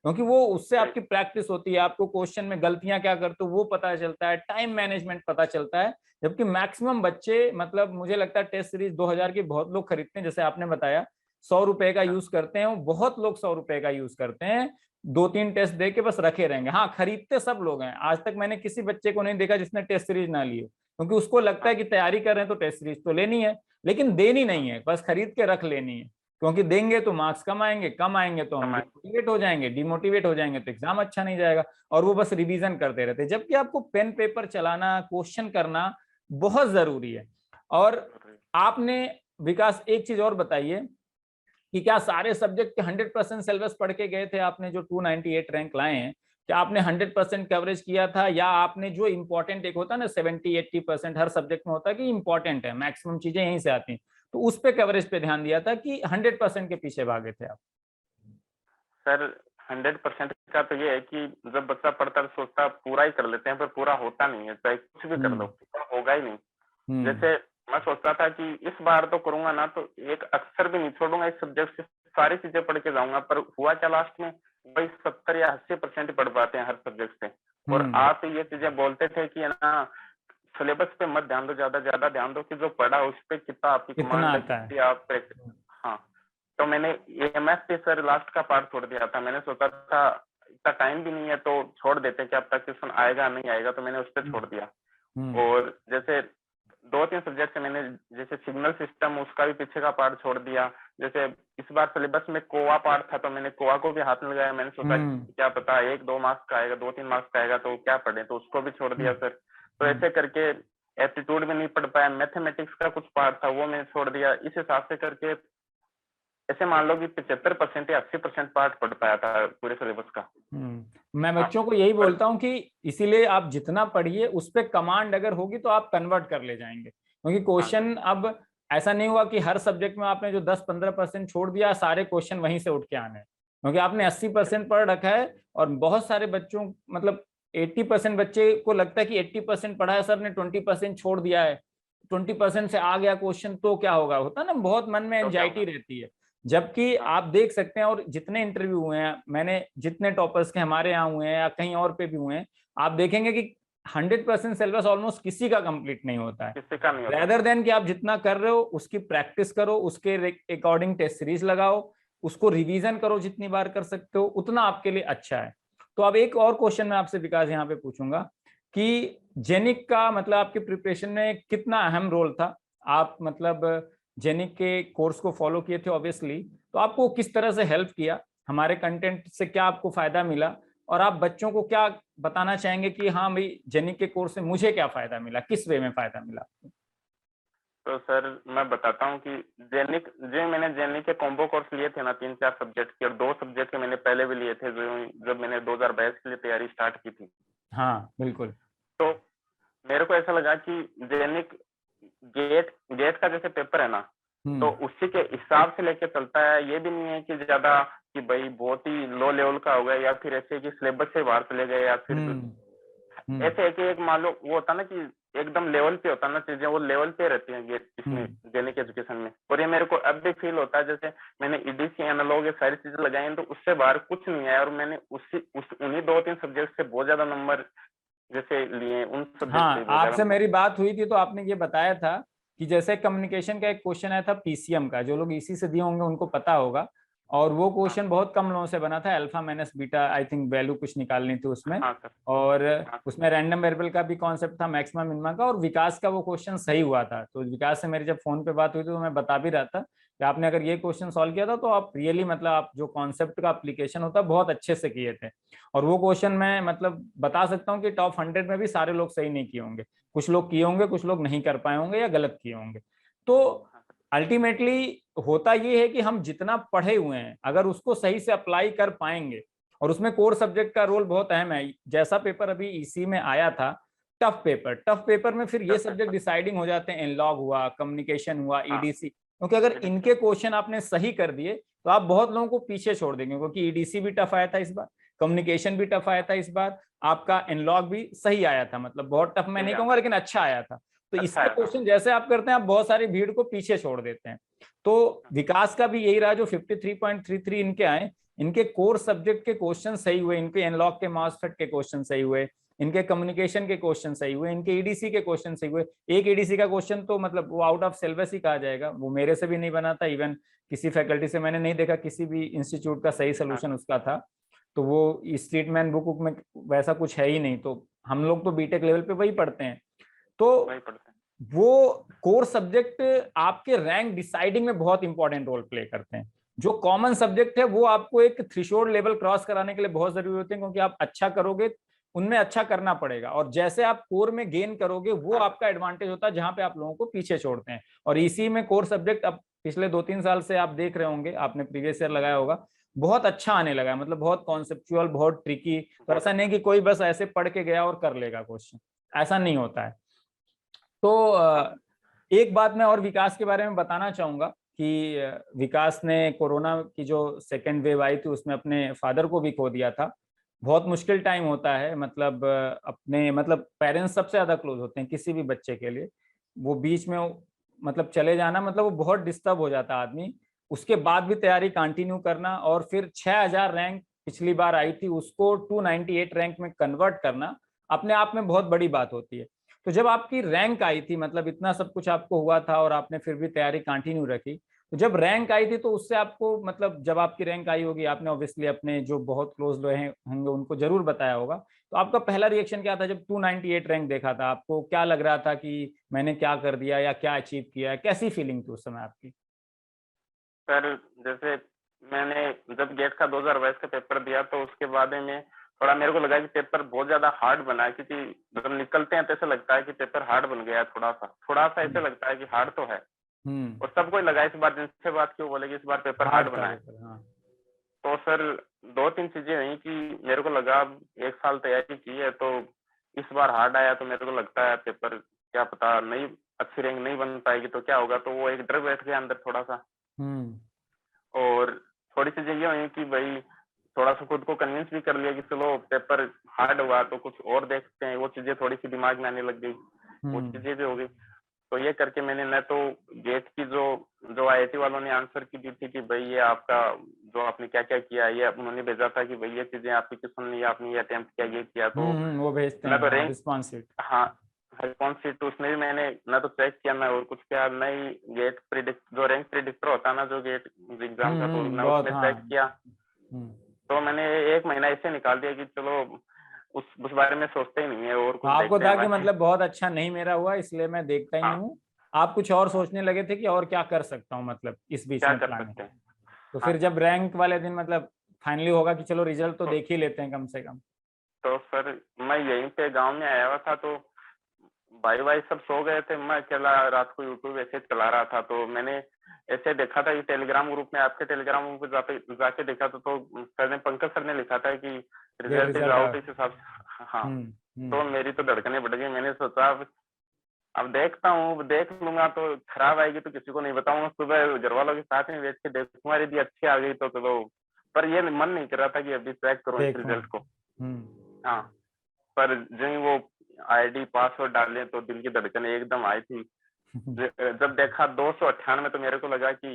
क्योंकि वो उससे सही। आपकी प्रैक्टिस होती है, आपको क्वेश्चन में गलतियां क्या करते हो वो पता चलता है, टाइम मैनेजमेंट पता चलता है। जबकि मैक्सिमम बच्चे, मतलब मुझे लगता है टेस्ट सीरीज 2000 की बहुत लोग खरीदते हैं, जैसे आपने बताया 100 रुपए का यूज करते हैं, वो बहुत लोग 100 रुपए का यूज करते हैं, 2-3 टेस्ट दे के बस रखे रहेंगे। हाँ, खरीदते सब लोग हैं, आज तक मैंने किसी बच्चे को नहीं देखा जिसने टेस्ट सीरीज ना ली हो, क्योंकि उसको लगता है हाँ कि तैयारी कर रहे हैं तो टेस्ट सीरीज तो लेनी है, लेकिन देनी हाँ नहीं है, बस खरीद के रख लेनी है। क्योंकि देंगे तो मार्क्स कम आएंगे, कम आएंगे तो हम कमाए। डिमोटिवेट हो जाएंगे, डिमोटिवेट हो जाएंगे तो एग्जाम अच्छा नहीं जाएगा। और वो बस रिवीजन करते रहते हैं, जबकि आपको पेन पेपर चलाना, क्वेश्चन करना बहुत जरूरी है। और आपने, विकास एक चीज और बताइए कि क्या सारे सब्जेक्ट के 100% सिलेबस पढ़ के गए थे आपने? जो 298 रैंक लाए हैं, क्या आपने 100% कवरेज किया था, या आपने जो इंपॉर्टेंट, एक होता है ना 70-80% हर सब्जेक्ट में होता है कि इंपॉर्टेंट है, मैक्सिमम चीजें यहीं से आती हैं, तो उस पे कवरेज पे ध्यान दिया था कि 100% के पीछे भागे थे आप? सर 100% का तो ये है कि जब बच्चा पढ़ता है तो सोचता है पूरा ही कर लेते हैं, पर पूरा होता नहीं है, चाहे कुछ भी कर लो हम्म पूरा होगा ही नहीं। हम्म जैसे मैं सोचता था कि इस बार तो करूंगा ना, तो एक अक्षर भी नहीं छोड़ूंगा इस सब्जेक्ट से, सारी चीजें पढ़ के जाऊंगा। पर हुआ क्या लास्ट में, वही 70 या 80% पढ़ पाते हैं हर सब्जेक्ट से। और हम्म आप ये चीजें बोलते थे कि है ना, सिलेबस पे मत ध्यान दो, ज्यादा ज्यादा ध्यान दो कि जो पढ़ा उस पे कितना आपकी कितना कमांड है, आता है? कितनी आप हाँ। तो मैंने एएमएस पे सर लास्ट का पार्ट छोड़ दिया था। मैंने सोचा था इतना टाइम भी नहीं है तो छोड़ देते हैं, कि अब तक क्वेश्चन आएगा नहीं आएगा, तो मैंने उस पर छोड़ दिया। हम्म और जैसे 2-3 सब्जेक्ट से मैंने, जैसे सिग्नल सिस्टम, उसका भी पीछे का पार्ट छोड़ दिया। जैसे इस बार सिलेबस में कोवा पार्ट था, तो मैंने कोवा को भी हाथ में लगाया। मैंने सोचा हम्म कि क्या पता 1-2 मार्क्स का आएगा, 2-3 मार्क्स का आएगा, तो क्या पढ़े, तो उसको भी छोड़ दिया हम्म सर। तो हम्म ऐसे करके एप्टीट्यूड भी नहीं पढ़ पाया, मैथमेटिक्स का कुछ पार्ट था वो मैंने छोड़ दिया। इस हिसाब से करके ऐसे मान लो कि 75% या 80% पार्ट पढ़ पाया था पूरे सिलेबस का। मैं बच्चों को यही बोलता हूँ कि इसीलिए आप जितना पढ़िए उस पर कमांड अगर होगी तो आप कन्वर्ट कर ले जाएंगे, क्योंकि क्वेश्चन अब ऐसा नहीं हुआ कि हर सब्जेक्ट में आपने जो 10-15% छोड़ दिया सारे क्वेश्चन वहीं से उठ के आने हैं, क्योंकि आपने 80% पढ़ रखा है। और बहुत सारे बच्चों मतलब 80% बच्चे को लगता है कि 80% पढ़ा है सर ने, 20% छोड़ दिया है, 20% से आ गया क्वेश्चन तो क्या होगा, होता है ना, बहुत मन में तो क्या एंजाइटी होगा? रहती है। जबकि आप देख सकते हैं, और जितने इंटरव्यू हुए हैं मैंने, जितने टॉपर्स के हमारे यहाँ हुए हैं या कहीं और पे भी हुए हैं, आप देखेंगे कि 100% सिलेबस ऑलमोस्ट किसी का कंप्लीट नहीं होता है। किसी का नहीं होता। रेदर देन कि आप जितना कर रहे हो उसकी प्रैक्टिस करो, उसके अकॉर्डिंग टेस्ट सीरीज लगाओ, उसको रिवीजन करो, जितनी बार कर सकते हो उतना आपके लिए अच्छा है। तो अब एक और क्वेश्चन मैं आपसे विकास यहाँ पे पूछूंगा कि जेनिक का मतलब आपके प्रिपरेशन में कितना अहम रोल था? आप मतलब जेनिक के कोर्स को फॉलो किए थे ऑब्वियसली, तो आपको किस तरह से हेल्प किया, हमारे कंटेंट से क्या आपको फायदा मिला, और आप बच्चों को क्या बताना चाहेंगे कि हाँ भाई जेनिक के कोर्स से मुझे क्या फायदा मिला, किस वे में फायदा मिला? तो सर मैं बताता हूँ कि मैंने जेनिक के कॉम्बो कोर्स लिए थे ना 3-4 सब्जेक्ट के, और 2 सब्जेक्ट के मैंने पहले भी लिए थे जब मैंने 2022 के लिए तैयारी स्टार्ट की थी। हाँ बिल्कुल। तो मेरे को ऐसा लगा कि जेनिक गेट का जैसे पेपर है ना, तो उसी के हिसाब से लेके चलता है। ये भी नहीं है कि ज्यादा कि भाई बहुत ही लो लेवल का हो गया, या फिर ऐसे कि सिलेबस से बाहर चले गए, या फिर ऐसे है कि एक मान लो वो होता ना कि एकदम लेवल पे होता ना चीजें, वो लेवल पे रहती हैं ये इसमें जेनिक एजुकेशन में। और ये मेरे को अब भी फील होता है, जैसे मैंने ईडीसी एनालॉग ये सारी चीजें लगाई तो उससे बाहर कुछ नहीं आया, और मैंने उन्हीं 2-3 सब्जेक्ट से बहुत ज्यादा नंबर जैसे लिए, उन सब्जेक्ट से हाँ, बहुत आपसे ज्यादा। मेरी बात हुई थी तो आपने ये बताया था कि जैसे कम्युनिकेशन का एक क्वेश्चन आया था पीसीएम का, जो लोग इसी से दिए होंगे उनको पता होगा, और वो हाँ क्वेश्चन बहुत कम लोगों से बना था, alpha minus beta I think value कुछ निकालनी थी उसमें, हाँ सर। और हाँ उसमें रैंडम वेरिएबल का भी कॉन्सेप्ट था, मैक्सिमम मिनिमम का, और विकास का वो क्वेश्चन सही हुआ था। तो विकास से मेरी जब फोन पे बात हुई थी तो मैं बता भी रहा था कि आपने अगर ये क्वेश्चन सॉल्व किया था तो आप रियली मतलब आप जो कॉन्सेप्ट का एप्लीकेशन होता है बहुत अच्छे से किए थे। और वो क्वेश्चन मैं मतलब बता सकता हूँ कि टॉप 100 में भी सारे लोग सही नहीं किए होंगे, कुछ लोग किए होंगे, कुछ लोग नहीं कर पाए होंगे या गलत किए होंगे। तो अल्टीमेटली होता ये है कि हम जितना पढ़े हुए हैं अगर उसको सही से अप्लाई कर पाएंगे, और उसमें कोर सब्जेक्ट का रोल बहुत अहम है। जैसा पेपर अभी इसी में आया था, टफ पेपर में फिर ये सब्जेक्ट डिसाइडिंग हो जाते हैं, एनालॉग हुआ, कम्युनिकेशन हुआ, ईडीसी, क्योंकि अगर इनके क्वेश्चन आपने सही कर दिए तो आप बहुत लोगों को पीछे छोड़ देंगे, क्योंकि ईडीसी भी टफ आया था इस बार, कम्युनिकेशन भी टफ आया था इस बार, आपका एनालॉग भी सही आया था, मतलब बहुत टफ मैं नहीं कहूंगा लेकिन अच्छा आया था। तो अच्छा इसके है। क्वेश्चन जैसे आप करते हैं आप बहुत सारी भीड़ को पीछे छोड़ देते हैं। तो विकास का भी यही रहा, जो 53.33 इनके आए, इनके कोर सब्जेक्ट के क्वेश्चन सही हुए, इनके एनालॉग के मॉसफेट के क्वेश्चन सही हुए, इनके कम्युनिकेशन के क्वेश्चन सही हुए, इनके ईडीसी के क्वेश्चन सही हुए। एक ईडीसी का क्वेश्चन तो मतलब वो आउट ऑफ सिलेबस ही कहा जाएगा, वो मेरे से भी नहीं बना था, इवन किसी फैकल्टी से मैंने नहीं देखा किसी भी इंस्टीट्यूट का सही सोल्यूशन उसका था। तो वो स्टेटमेंट बुक में वैसा कुछ है ही नहीं, तो हम लोग तो बीटेक लेवल पे वही पढ़ते हैं। तो वही पढ़ते हैं। वो कोर सब्जेक्ट आपके रैंक डिसाइडिंग में बहुत इंपॉर्टेंट रोल प्ले करते हैं। जो कॉमन सब्जेक्ट है वो आपको एक थ्रेशोल्ड लेवल क्रॉस कराने के लिए बहुत जरूरी होते हैं, क्योंकि आप अच्छा करोगे उनमें अच्छा करना पड़ेगा, और जैसे आप कोर में गेन करोगे वो आपका एडवांटेज होता है, जहां पे आप लोगों को पीछे छोड़ते हैं। और इसी में कोर सब्जेक्ट अब पिछले 2-3 साल से आप देख रहे होंगे, आपने प्रीवियस ईयर लगाया होगा, बहुत अच्छा आने लगा है, मतलब बहुत कॉन्सेप्चुअल, बहुत ट्रिकी। तो ऐसा नहीं कि कोई बस ऐसे पढ़ के गया और कर लेगा क्वेश्चन, ऐसा नहीं होता है। तो एक बात मैं और विकास के बारे में बताना चाहूंगा कि विकास ने कोरोना की जो सेकेंड वेव आई थी उसमें अपने फादर को भी खो दिया था। बहुत मुश्किल टाइम होता है, मतलब अपने मतलब पेरेंट्स सबसे ज्यादा क्लोज होते हैं किसी भी बच्चे के लिए, वो बीच में मतलब चले जाना मतलब वो बहुत डिस्टर्ब हो जाता है आदमी। उसके बाद भी तैयारी कंटिन्यू करना, और फिर 6000 रैंक पिछली बार आई थी उसको 298 रैंक में कन्वर्ट करना अपने आप में बहुत बड़ी बात होती है। तो जब आपकी रैंक आई थी, मतलब इतना सब कुछ आपको हुआ था और आपने फिर भी तैयारी कंटिन्यू रखी, तो जब रैंक आई थी तो उससे आपको मतलब जब आपकी रैंक आई होगी आपने ऑब्वियसली अपने जो बहुत क्लोज रहे होंगे उनको जरूर बताया होगा, तो आपका पहला रिएक्शन क्या था जब 298 रैंक देखा था? आपको क्या लग रहा था कि मैंने क्या कर दिया या क्या अचीव किया है? कैसी फीलिंग थी उस समय आपकी? सर जैसे मैंने जब गेट का 2022 का पेपर दिया तो उसके बाद में थोड़ा मेरे को लगा कि पेपर बहुत ज्यादा हार्ड बना है, क्योंकि जब निकलते हैं तो ऐसा लगता है कि पेपर हार्ड बन गया है, थोड़ा सा ऐसा लगता है कि हार्ड तो है। और सबको लगा इस बार, जिनसे बात की वो बोले कि इस बार पेपर हार्ड बना है। हाँ। तो सर 2-3 चीजें हुई कि मेरे को लगा अब 1 साल तैयारी की है तो इस बार हार्ड आया, तो मेरे को लगता है पेपर क्या पता नहीं अच्छी रैंक नहीं बन पाएगी तो क्या होगा, तो वो एक डर बैठ गया अंदर थोड़ा सा। और थोड़ी चीजें ये हुई कि भाई थोड़ा सा खुद को कन्विंस भी कर लिया कि चलो पेपर हार्ड हुआ तो कुछ और देखते हैं, वो चीजें थोड़ी सी दिमाग में आने लग गई, वो चीजें भी हो गई। तो ये करके मैंने न तो गेट की जो आईआईटी वालों ने आंसर की दी थी कि भाई ये आपका जो आपने क्या क्या किया, ये उन्होंने भेजा था कि भाई ये चीजें आपकी क्वेश्चन नहीं, आपने ये अटेम्प्ट किया, ये किया, तो वो भेजते मैं तो हैं रैंक रिस्पॉन्स शीट। हाँ रिस्पॉन्स शीट, तो उसमें भी मैंने ना तो चेक किया ना और कुछ किया, नई गेट प्रिडिक्ट जो रैंक प्रिडिक्टर होता है ना जो गेट एग्जाम का, तो मैं उसमें चेक किया। तो मैंने 1 महीना ऐसे निकाल दिया कि चलो उस बारे में सोचते ही नहीं है और कुछ आपको देखते था हैं कि बाकी। मतलब बहुत अच्छा नहीं मेरा हुआ इसलिए मैं देखता ही नहीं हाँ हूँ। आप कुछ और सोचने लगे थे कि और क्या कर सकता हूँ मतलब इस बीच क्या में कर प्लानिंग। सकते हैं। तो हाँ फिर जब रैंक वाले दिन मतलब फाइनली होगा कि चलो रिजल्ट तो तो, देख ही लेते हैं कम से कम। तो सर मैं यहीं पे गांव में आया हुआ था, तो भाई भाई सब सो गए थे, मैं अकेला रात को यूट्यूब ऐसे चला रहा था, तो मैंने ऐसे देखा था कि टेलीग्राम ग्रुप में, आपके टेलीग्राम ग्रुप पे जाके देखा तो सर ने, पंकज सर ने लिखा था कि ये रिजल्ट इज रिजल्ट आउट, इस हिसाब से। हाँ तो मेरी तो धड़कनें बढ़ गई, मैंने सोचा अब देखता हूँ, देख लूंगा तो खराब आएगी तो किसी को नहीं बताऊंगा, सुबह घर वालों के साथ में बैठ के देखूंगा, यदि अच्छी आ गई तो चलो, पर ये मन नहीं कर रहा था कि अभी चेक करूँ इस देखो। रिजल्ट को। हाँ पर जो ही वो आईडी पासवर्ड डाले तो दिल की धड़कन एकदम आई थी। जब देखा 298, तो मेरे को लगा कि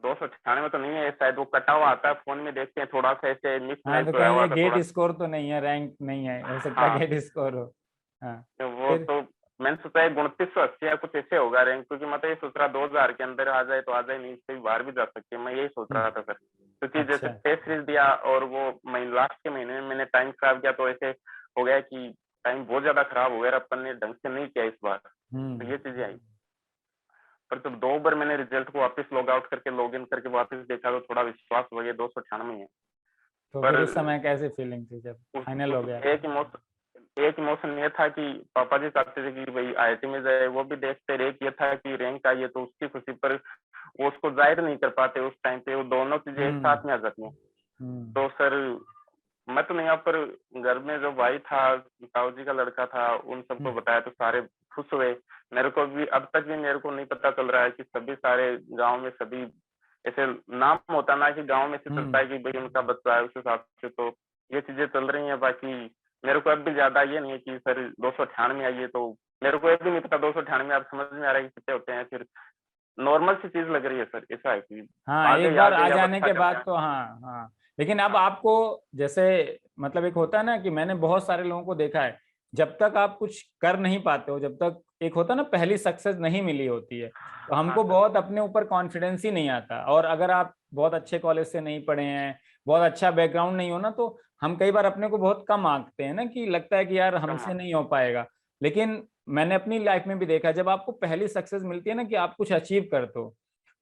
298 तो नहीं है शायद, वो कटा हुआ आता है फोन में, देखते हैं थोड़ा सा ऐसे मिक्स हाँ मैच तो होया कहीं हुआ ये था गेट थोड़ा। स्कोर तो नहीं है, रैंक नहीं है, हो सकता है हाँ गेट स्कोर हो। हाँ तो वो फिर। तो मैंने सोचा 2980 या कुछ ऐसे होगा रैंक, क्योंकि मैं तो ये सोच रहा 2000 के अंदर आ जाए तो आ जाए, नहीं इससे भी बाहर भी जा सकती है, मैं यही सोच रहा था सर। क्योंकि जैसे अच्छा। टेस्ट सीरीज दिया और वो लास्ट के महीने में मैंने टाइम खराब किया, तो ऐसे हो गया कि टाइम बहुत ज्यादा खराब हो गया, अपन ने ढंग से नहीं किया इस बार, तो ये चीजें आई। पर जब 2 बार मैंने रिजल्ट को वापस लॉग आउट करके लॉग इन करके वापस देखा तो थोड़ा विश्वास हो गया 298 है। तो फिर पर उस समय कैसे फीलिंग थी जब फाइनल हो गया। एक इमोशन ये था कि पापा जी चाहते थे कि भाई आईआईटी में जाए, वो भी देखते रहे, ये था कि रैंक आई है तो उसकी खुशी पर वो उसको जाहिर नहीं कर पाते उस टाइम पे, वो दोनों चीजें एक साथ में आ जाती हैं। तो सर मैं तो नहीं, यहाँ पर घर में जो भाई था, ताऊ जी का लड़का था, उन सबको बताया तो सारे खुश हुए। मेरे को भी अब तक भी मेरे को नहीं पता चल रहा है कि सभी सारे गांव में सभी ऐसे नाम होता ना कि गांव में से चलता है कि भाई उनका बच्चा है, उस हिसाब से तो ये चीजें चल रही हैं। बाकी मेरे को अब भी ज्यादा ये नहीं है कि सर 298 आई है, तो मेरे को ये भी नहीं पता 298 आप समझ में आ रहा है कि कितने होते हैं, फिर नॉर्मल सी चीज लग रही है सर, ऐसा है कि हाँ एक आगे बार आगे आ जब जाने अच्छा के करते बाद हैं। तो हाँ हाँ। लेकिन अब हाँ आपको जैसे मतलब एक होता है ना कि मैंने बहुत सारे लोगों को देखा है, जब तक आप कुछ कर नहीं पाते हो, जब तक एक होता है ना पहली सक्सेस नहीं मिली होती है, तो हाँ हमको सर। बहुत अपने ऊपर कॉन्फिडेंस ही नहीं आता। और अगर आप बहुत अच्छे कॉलेज से नहीं पढ़े हैं, बहुत अच्छा बैकग्राउंड नहीं हो ना, तो हम कई बार अपने को बहुत कम आंकते हैं ना, कि लगता है कि यार हमसे नहीं हो पाएगा। लेकिन मैंने अपनी लाइफ में भी देखा, जब आपको पहली सक्सेस मिलती है ना कि आप कुछ अचीव करते हो,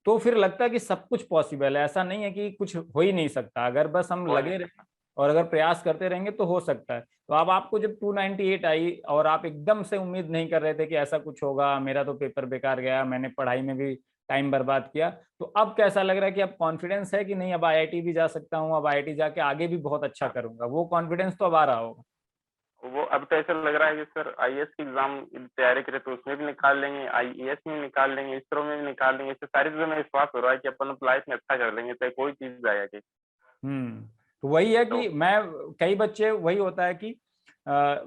तो फिर लगता है कि सब कुछ पॉसिबल है, ऐसा नहीं है कि कुछ हो ही नहीं सकता, अगर बस हम हो नहीं लगे रहे सकता। और अगर प्रयास करते रहेंगे तो हो सकता है। तो अब आपको जब 298 आई और आप एकदम से उम्मीद नहीं कर रहे थे कि ऐसा कुछ होगा, मेरा तो पेपर बेकार गया, मैंने पढ़ाई में भी टाइम बर्बाद किया, तो अब कैसा लग रहा है कि अब कॉन्फिडेंस है कि नहीं अब आईआईटी भी जा सकता हूँ, अब आईआईटी जाके आगे भी बहुत अच्छा हाँ करूंगा, वो कॉन्फिडेंस तो अब आ रहा होगा। वो अब तो ऐसा लग रहा है कि सर आईएएस की एग्जाम तैयारी करें तो उसमें भी निकाल लेंगे, आईएएस में निकाल लेंगे, इसरो में भी निकाल लेंगे, इससे सारी चीजों में विश्वास हो रहा है कि अपन लाइफ में अच्छा कर लेंगे, चाहे कोई चीज आया कि। तो वही है तो कि मैं, कई बच्चे वही होता है कि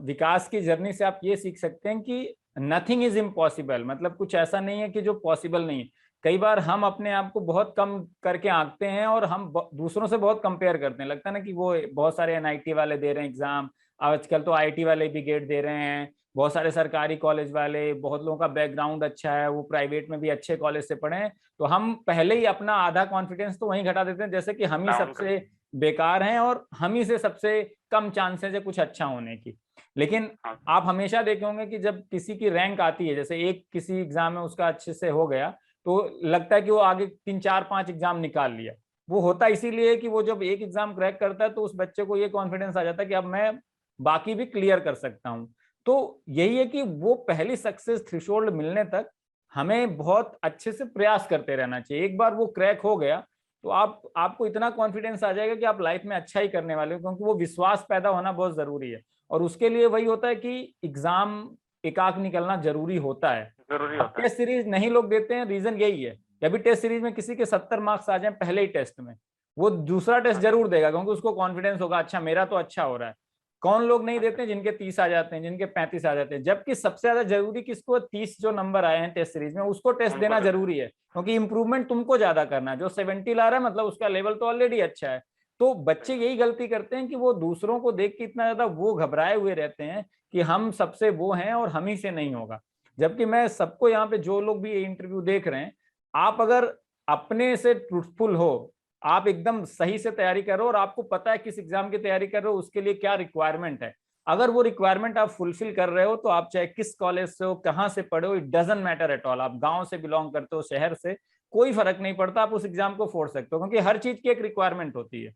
विकास की जर्नी से आप ये सीख सकते हैं कि नथिंग इज इम्पॉसिबल, मतलब कुछ ऐसा नहीं है कि जो पॉसिबल नहीं है। कई बार हम अपने आप को बहुत कम करके आंकते हैं और हम दूसरों से बहुत कंपेयर करते हैं, लगता है ना कि वो बहुत सारे एनआईटी वाले दे रहे हैं एग्जाम, आजकल तो आईटी वाले भी गेट दे रहे हैं, बहुत सारे सरकारी कॉलेज वाले, बहुत लोगों का बैकग्राउंड अच्छा है, वो प्राइवेट में भी अच्छे कॉलेज से पढ़े हैं, तो हम पहले ही अपना आधा कॉन्फिडेंस तो वहीं घटा देते हैं, जैसे कि हम ही डाउन कर। सबसे बेकार हैं और हम ही से सबसे कम चांसेस है कुछ अच्छा होने की। लेकिन हाँ आप हमेशा देखे होंगे कि जब किसी की रैंक आती है, जैसे एक किसी एग्जाम में उसका अच्छे से हो गया, तो लगता है कि वो आगे 3 4 5 एग्जाम निकाल लिया। वो होता इसीलिए कि वो जब एक एग्जाम क्रैक करता है तो उस बच्चे को ये कॉन्फिडेंस आ जाता है कि अब मैं बाकी भी क्लियर कर सकता हूँ। तो यही है कि वो पहली सक्सेस थ्रेशोल्ड मिलने तक हमें बहुत अच्छे से प्रयास करते रहना चाहिए। एक बार वो क्रैक हो गया तो आपको इतना कॉन्फिडेंस आ जाएगा कि आप लाइफ में अच्छा ही करने वाले हो, क्योंकि वो विश्वास पैदा होना बहुत जरूरी है। और उसके लिए वही होता है कि एग्जाम एकाक निकलना जरूरी होता है। जरूरी अब होता है। टेस्ट सीरीज नहीं लोग देते हैं, रीजन यही है कि अभी टेस्ट सीरीज में किसी के 70 मार्क्स आ जाए पहले ही टेस्ट में, वो दूसरा टेस्ट हाँ, जरूर देगा, क्योंकि उसको कॉन्फिडेंस होगा अच्छा मेरा तो अच्छा हो रहा है। कौन लोग नहीं हाँ देते सर। हैं? जिनके 30 आ जाते हैं, जिनके 35 आ जाते हैं। जबकि सबसे ज्यादा जरूरी किसको, 30 जो नंबर आए हैं टेस्ट सीरीज में उसको टेस्ट उनको देना देते हैं। जरूरी है, क्योंकि इंप्रूवमेंट तुमको ज्यादा करना है। जो 70 ला रहा है मतलब उसका लेवल तो ऑलरेडी अच्छा है। तो सही बच्चे बात। यही गलती करते हैं कि वो दूसरों को देख के इतना ज्यादा वो घबराए हुए रहते हैं कि हम सबसे वो हैं और हम ही से नहीं होगा। जबकि मैं सबको यहाँ पे जो लोग भी ये इंटरव्यू देख रहे हैं, आप अगर अपने से ट्रूथफुल हो, आप एकदम सही से तैयारी करो और आपको पता है किस एग्जाम की तैयारी कर रहे हो, उसके लिए क्या रिक्वायरमेंट है, अगर वो रिक्वायरमेंट आप फुलफिल कर रहे हो तो आप चाहे किस कॉलेज से हो, कहाँ से पढ़े हो, it doesn't matter at all. आप गांव से बिलोंग करते हो, शहर से, कोई फर्क नहीं पड़ता, आप उस एग्जाम को फोड़ सकते हो, क्योंकि हर चीज की एक रिक्वायरमेंट होती है।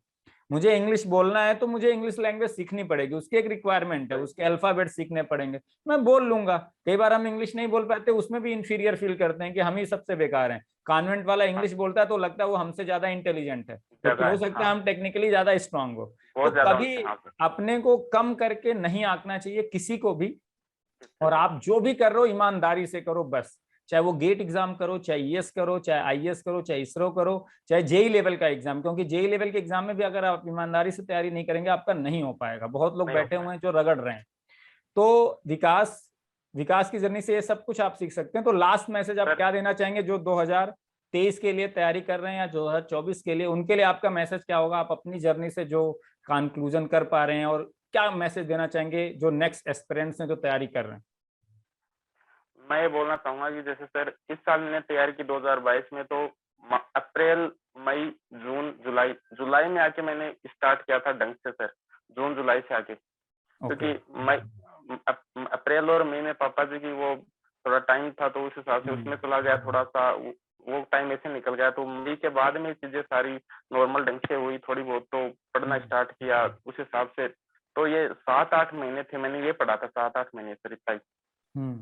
मुझे इंग्लिश बोलना है तो मुझे इंग्लिश लैंग्वेज सीखनी पड़ेगी, उसकी एक रिक्वायरमेंट है, सही। उसके अल्फाबेट सीखने पड़ेंगे। मैं बोल लूंगा। कई बार हम इंग्लिश नहीं बोल पाते, उसमें भी इंफीरियर फील करते हैं कि हम ही सबसे बेकार हैं। कॉन्वेंट वाला हाँ, इंग्लिश बोलता है तो लगता है वो हमसे ज्यादा इंटेलिजेंट है, जबकि जगह हो है। सकता है हाँ, हम टेक्निकली ज्यादा स्ट्रांग हो। तो बहुत ज्यादा कभी होते हैं। हाँ सर। अपने को कम करके नहीं आंकना चाहिए किसी को भी। किससे और भी। आप जो भी कर रहे हो ईमानदारी से करो बस। चाहे वो गेट एग्जाम करो, चाहे ईएस करो, चाहे आईएएस करो, चाहे इसरो करो, चाहे जेई लेवल का एग्जाम, क्योंकि जेई लेवल के एग्जाम में भी अगर आप ईमानदारी से तैयारी नहीं करेंगे आपका नहीं हो पाएगा। बहुत लोग नहीं हो बैठे हुए पाए। हैं जो रगड़ रहे हैं। तो विकास विकास की जर्नी से ये सब कुछ आप सीख सकते हैं। तो लास्ट मैसेज आप सर क्या देना चाहेंगे जो 2023 के लिए तैयारी कर रहे हैं या 2024 के लिए, उनके लिए आपका मैसेज क्या होगा? आप अपनी जर्नी से जो कंक्लूजन कर पा रहे हैं, और क्या मैसेज देना चाहेंगे जो नेक्स्ट एस्पिरेंट्स हैं जो तैयारी कर रहे हैं? मैं ये बोलना चाहूंगा कि जैसे सर इस साल मैंने तैयारी की 2022 में, तो अप्रैल, मई, जून, जुलाई, जुलाई में आके मैंने स्टार्ट किया था ढंग से सर। जून जुलाई से आके, ओके। क्योंकि मई, अप्रैल और मई में पापा जी की वो थोड़ा टाइम था तो उस हिसाब से उसमें चला गया थोड़ा सा। वो टाइम ऐसे निकल गया, तो मई के बाद में चीजें सारी नॉर्मल ढंग से हुई थोड़ी बहुत, तो पढ़ना स्टार्ट किया उस हिसाब से। तो ये 7-8 महीने थे मैंने ये पढ़ा था, 7-8 महीने सर इतना ही। हम्म।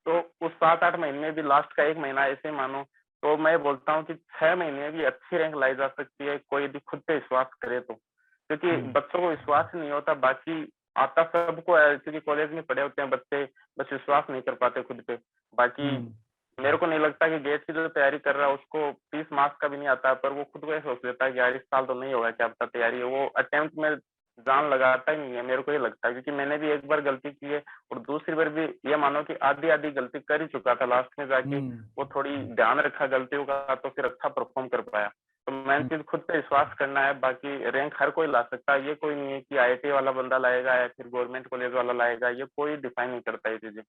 तो उस 7-8 महीने में भी लास्ट का 1 महीना ऐसे मानो, तो मैं बोलता हूँ कि 6 महीने में भी अच्छी रैंक लाई जा सकती है, कोई यदि खुद पे विश्वास करे तो। क्योंकि हम्म। बच्चों को विश्वास नहीं होता, बाकी आता सबको है, क्योंकि कॉलेज में पढ़े होते हैं बच्चे, बस विश्वास नहीं कर पाते खुद पे। बाकी हम्म। मेरे को नहीं लगता कि गेट की जो तैयारी कर रहा है उसको 30 मार्क्स का भी नहीं आता, पर वो खुद को ये सोच लेता है कि यार इस साल तो नहीं होगा, क्या पता तैयारी है, वो अटेम्प्ट में जान लगाता ही नहीं है। मेरे को ये लगता है, क्योंकि मैंने भी एक बार गलती की है और दूसरी बार भी ये मानो कि आधी आधी गलती कर ही चुका था, लास्ट में जाके हम्म। वो थोड़ी ध्यान रखा गलतियों का तो फिर अच्छा परफॉर्म कर पाया। तो मेन हम्म। चीज खुद पे विश्वास करना है, बाकी रैंक हर कोई ला सकता है, ये कोई नहीं है कि आईआईटी वाला बंदा लाएगा या फिर गवर्नमेंट कॉलेज वाला लाएगा, ये कोई डिफाइन नहीं करता ये चीजें।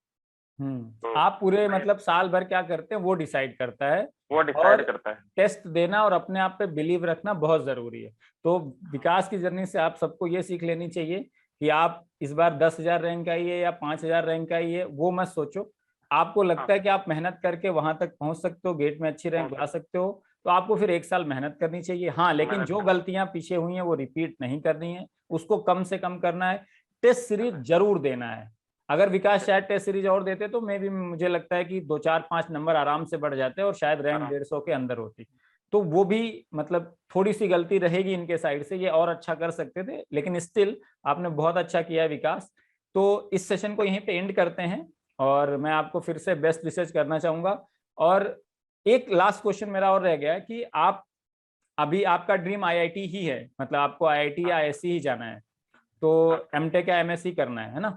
तो आप पूरे मैं, मतलब साल भर क्या करते हैं वो डिसाइड करता है। वो और डिसाइड करता है। टेस्ट देना और अपने आप पे बिलीव रखना बहुत जरूरी है। तो विकास की जर्नी से आप सबको ये सीख लेनी चाहिए कि आप इस बार 10,000 रैंक आई है या 5,000 रैंक आई है वो मत सोचो। आपको हाँ लगता है सर। कि आप मेहनत करके वहां तक पहुंच सकते हो, गेट में अच्छी रैंक पहुंच ला सकते। सकते हो, तो आपको फिर एक साल मेहनत करनी चाहिए। हाँ, लेकिन मेहनत जो करनी गलतियां पीछे हुई हैं वो रिपीट नहीं करनी है, उसको कम से कम करना है। टेस्ट सीरीज करना है। जरूर देना है। अगर विकास टेस्ट शायद टेस्ट सीरीज और देते तो मे भी मुझे लगता है कि 2 4 5 नंबर आराम से बढ़ जाते और शायद रैंक आराम 150 के अंदर होती। तो वो भी मतलब थोड़ी सी गलती रहेगी इनके साइड से, ये और अच्छा कर सकते थे, लेकिन स्टिल आपने बहुत अच्छा किया है विकास। तो इस सेशन को यहीं पे एंड करते हैं और मैं आपको फिर से बेस्ट विशेष करना चाहूंगा। और एक लास्ट क्वेश्चन मेरा और रह गया है कि आप अभी आपका ड्रीम आईआईटी ही है, मतलब आपको आईआईटी या हाँ सर। आईएससी ही जाना है? तो हाँ सर। एमटेक या एमएससी करना है ना?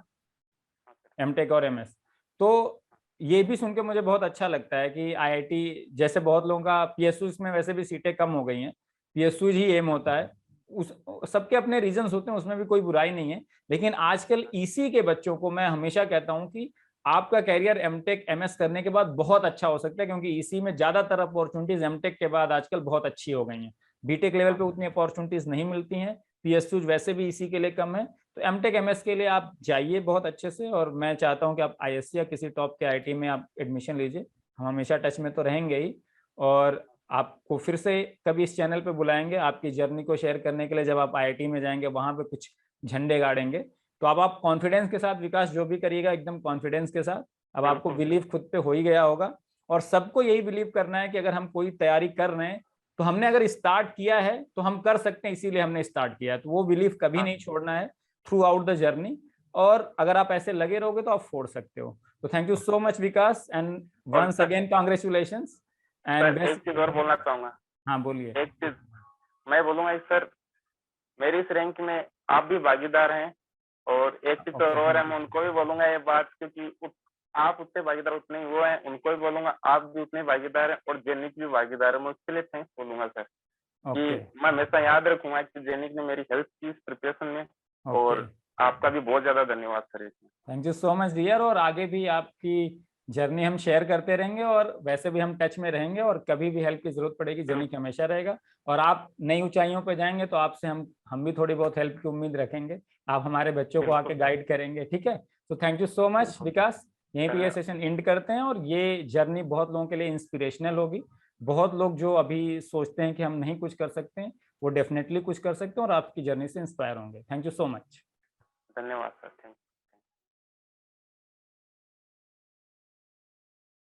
हाँ सर। एमटेक और एमएस। तो ये भी सुन के मुझे बहुत अच्छा लगता है कि आईआईटी जैसे बहुत लोगों का पीएसयू में वैसे भी सीटें कम हो गई हैं, पीएसयू ही एम होता है। उस सबके अपने रीजंस होते हैं, उसमें भी कोई बुराई नहीं है। लेकिन आजकल ईसी के बच्चों को मैं हमेशा कहता हूं कि आपका कैरियर एमटेक एमएस करने के बाद बहुत अच्छा हो सकता है, क्योंकि ईसी में ज्यादातर अपॉर्चुनिटीज एमटेक के बाद आजकल बहुत अच्छी हो गई हैं। बीटेक लेवल हाँ पे सर। उतनी अपॉर्चुनिटीज नहीं मिलती हैं, पीएसयू वैसे भी इसी के लिए कम है। तो एमटेक एमएस के लिए आप जाइए बहुत अच्छे से, और मैं चाहता हूं कि आप आईएससी या किसी टॉप के आईआईटी में आप एडमिशन लीजिए। हम हमेशा टच में तो रहेंगे ही। और आपको फिर से कभी इस चैनल पे बुलाएंगे आपकी जर्नी को शेयर करने के लिए। जब आप आईआईटी में जाएंगे वहां पे कुछ झंडे गाड़ेंगे, तो अब आप कॉन्फिडेंस के साथ विकास जो भी करिएगा एकदम कॉन्फिडेंस के साथ। अब आपको बिल्कुल बिलीव खुद पे हो ही गया होगा, और सबको यही बिलीव करना है कि अगर हम कोई तैयारी कर रहे हैं तो हमने अगर स्टार्ट किया है तो हम कर सकते हैं, इसीलिए हमने स्टार्ट किया है। तो वो बिलीव कभी हाँ नहीं छोड़ना है थ्रू आउट द जर्नी, और अगर आप ऐसे लगे रहोगे तो आप फोड़ सकते हो। तो thank you so much Vikas, and और once again congratulations and sir एक चीज और बोलना चाहूंगा। हाँ बोलिए। एक चीज मैं बोलूंगा कि सर मेरी इस रैंक में आप भी भागीदार हैं, और एक चीज और है, मैं उनको भी बोलूंगा ये बात, क्योंकि आप उतने भागीदार उतने ही वो हैं, उनको भी बोलूंगा आप भी उतने भागीदार हैं, और जेनिक भी भागीदार है। मैं उसके लिए थैंक्स बोलूंगा सर, कि मैं हमेशा याद रखूंगा कि जेनिक ने मेरी हेल्प की इस प्रिपरेशन में, और आपका भी बहुत ज्यादा धन्यवाद सर इसमें। Thank you so much dear, और आगे भी आपकी जर्नी हम शेयर करते रहेंगे, और वैसे भी हम टच में रहेंगे, और कभी भी हेल्प की जरूरत पड़ेगी जेनिक हमेशा रहेगा। और आप नई ऊंचाइयों पर जाएंगे तो आपसे हम भी थोड़ी बहुत हेल्प की उम्मीद रखेंगे। आप हमारे बच्चों को आके गाइड करेंगे, ठीक है। तो थैंक यू सो मच विकास, यहीं पे ये सेशन एंड करते हैं। और ये जर्नी बहुत लोगों के लिए इंस्पिरेशनल होगी। बहुत लोग जो अभी सोचते हैं कि हम नहीं कुछ कर सकते हैं, वो डेफिनेटली कुछ कर सकते हैं, और आपकी जर्नी से इंस्पायर होंगे। Thank you so much. धन्यवाद सर, थैंक यू।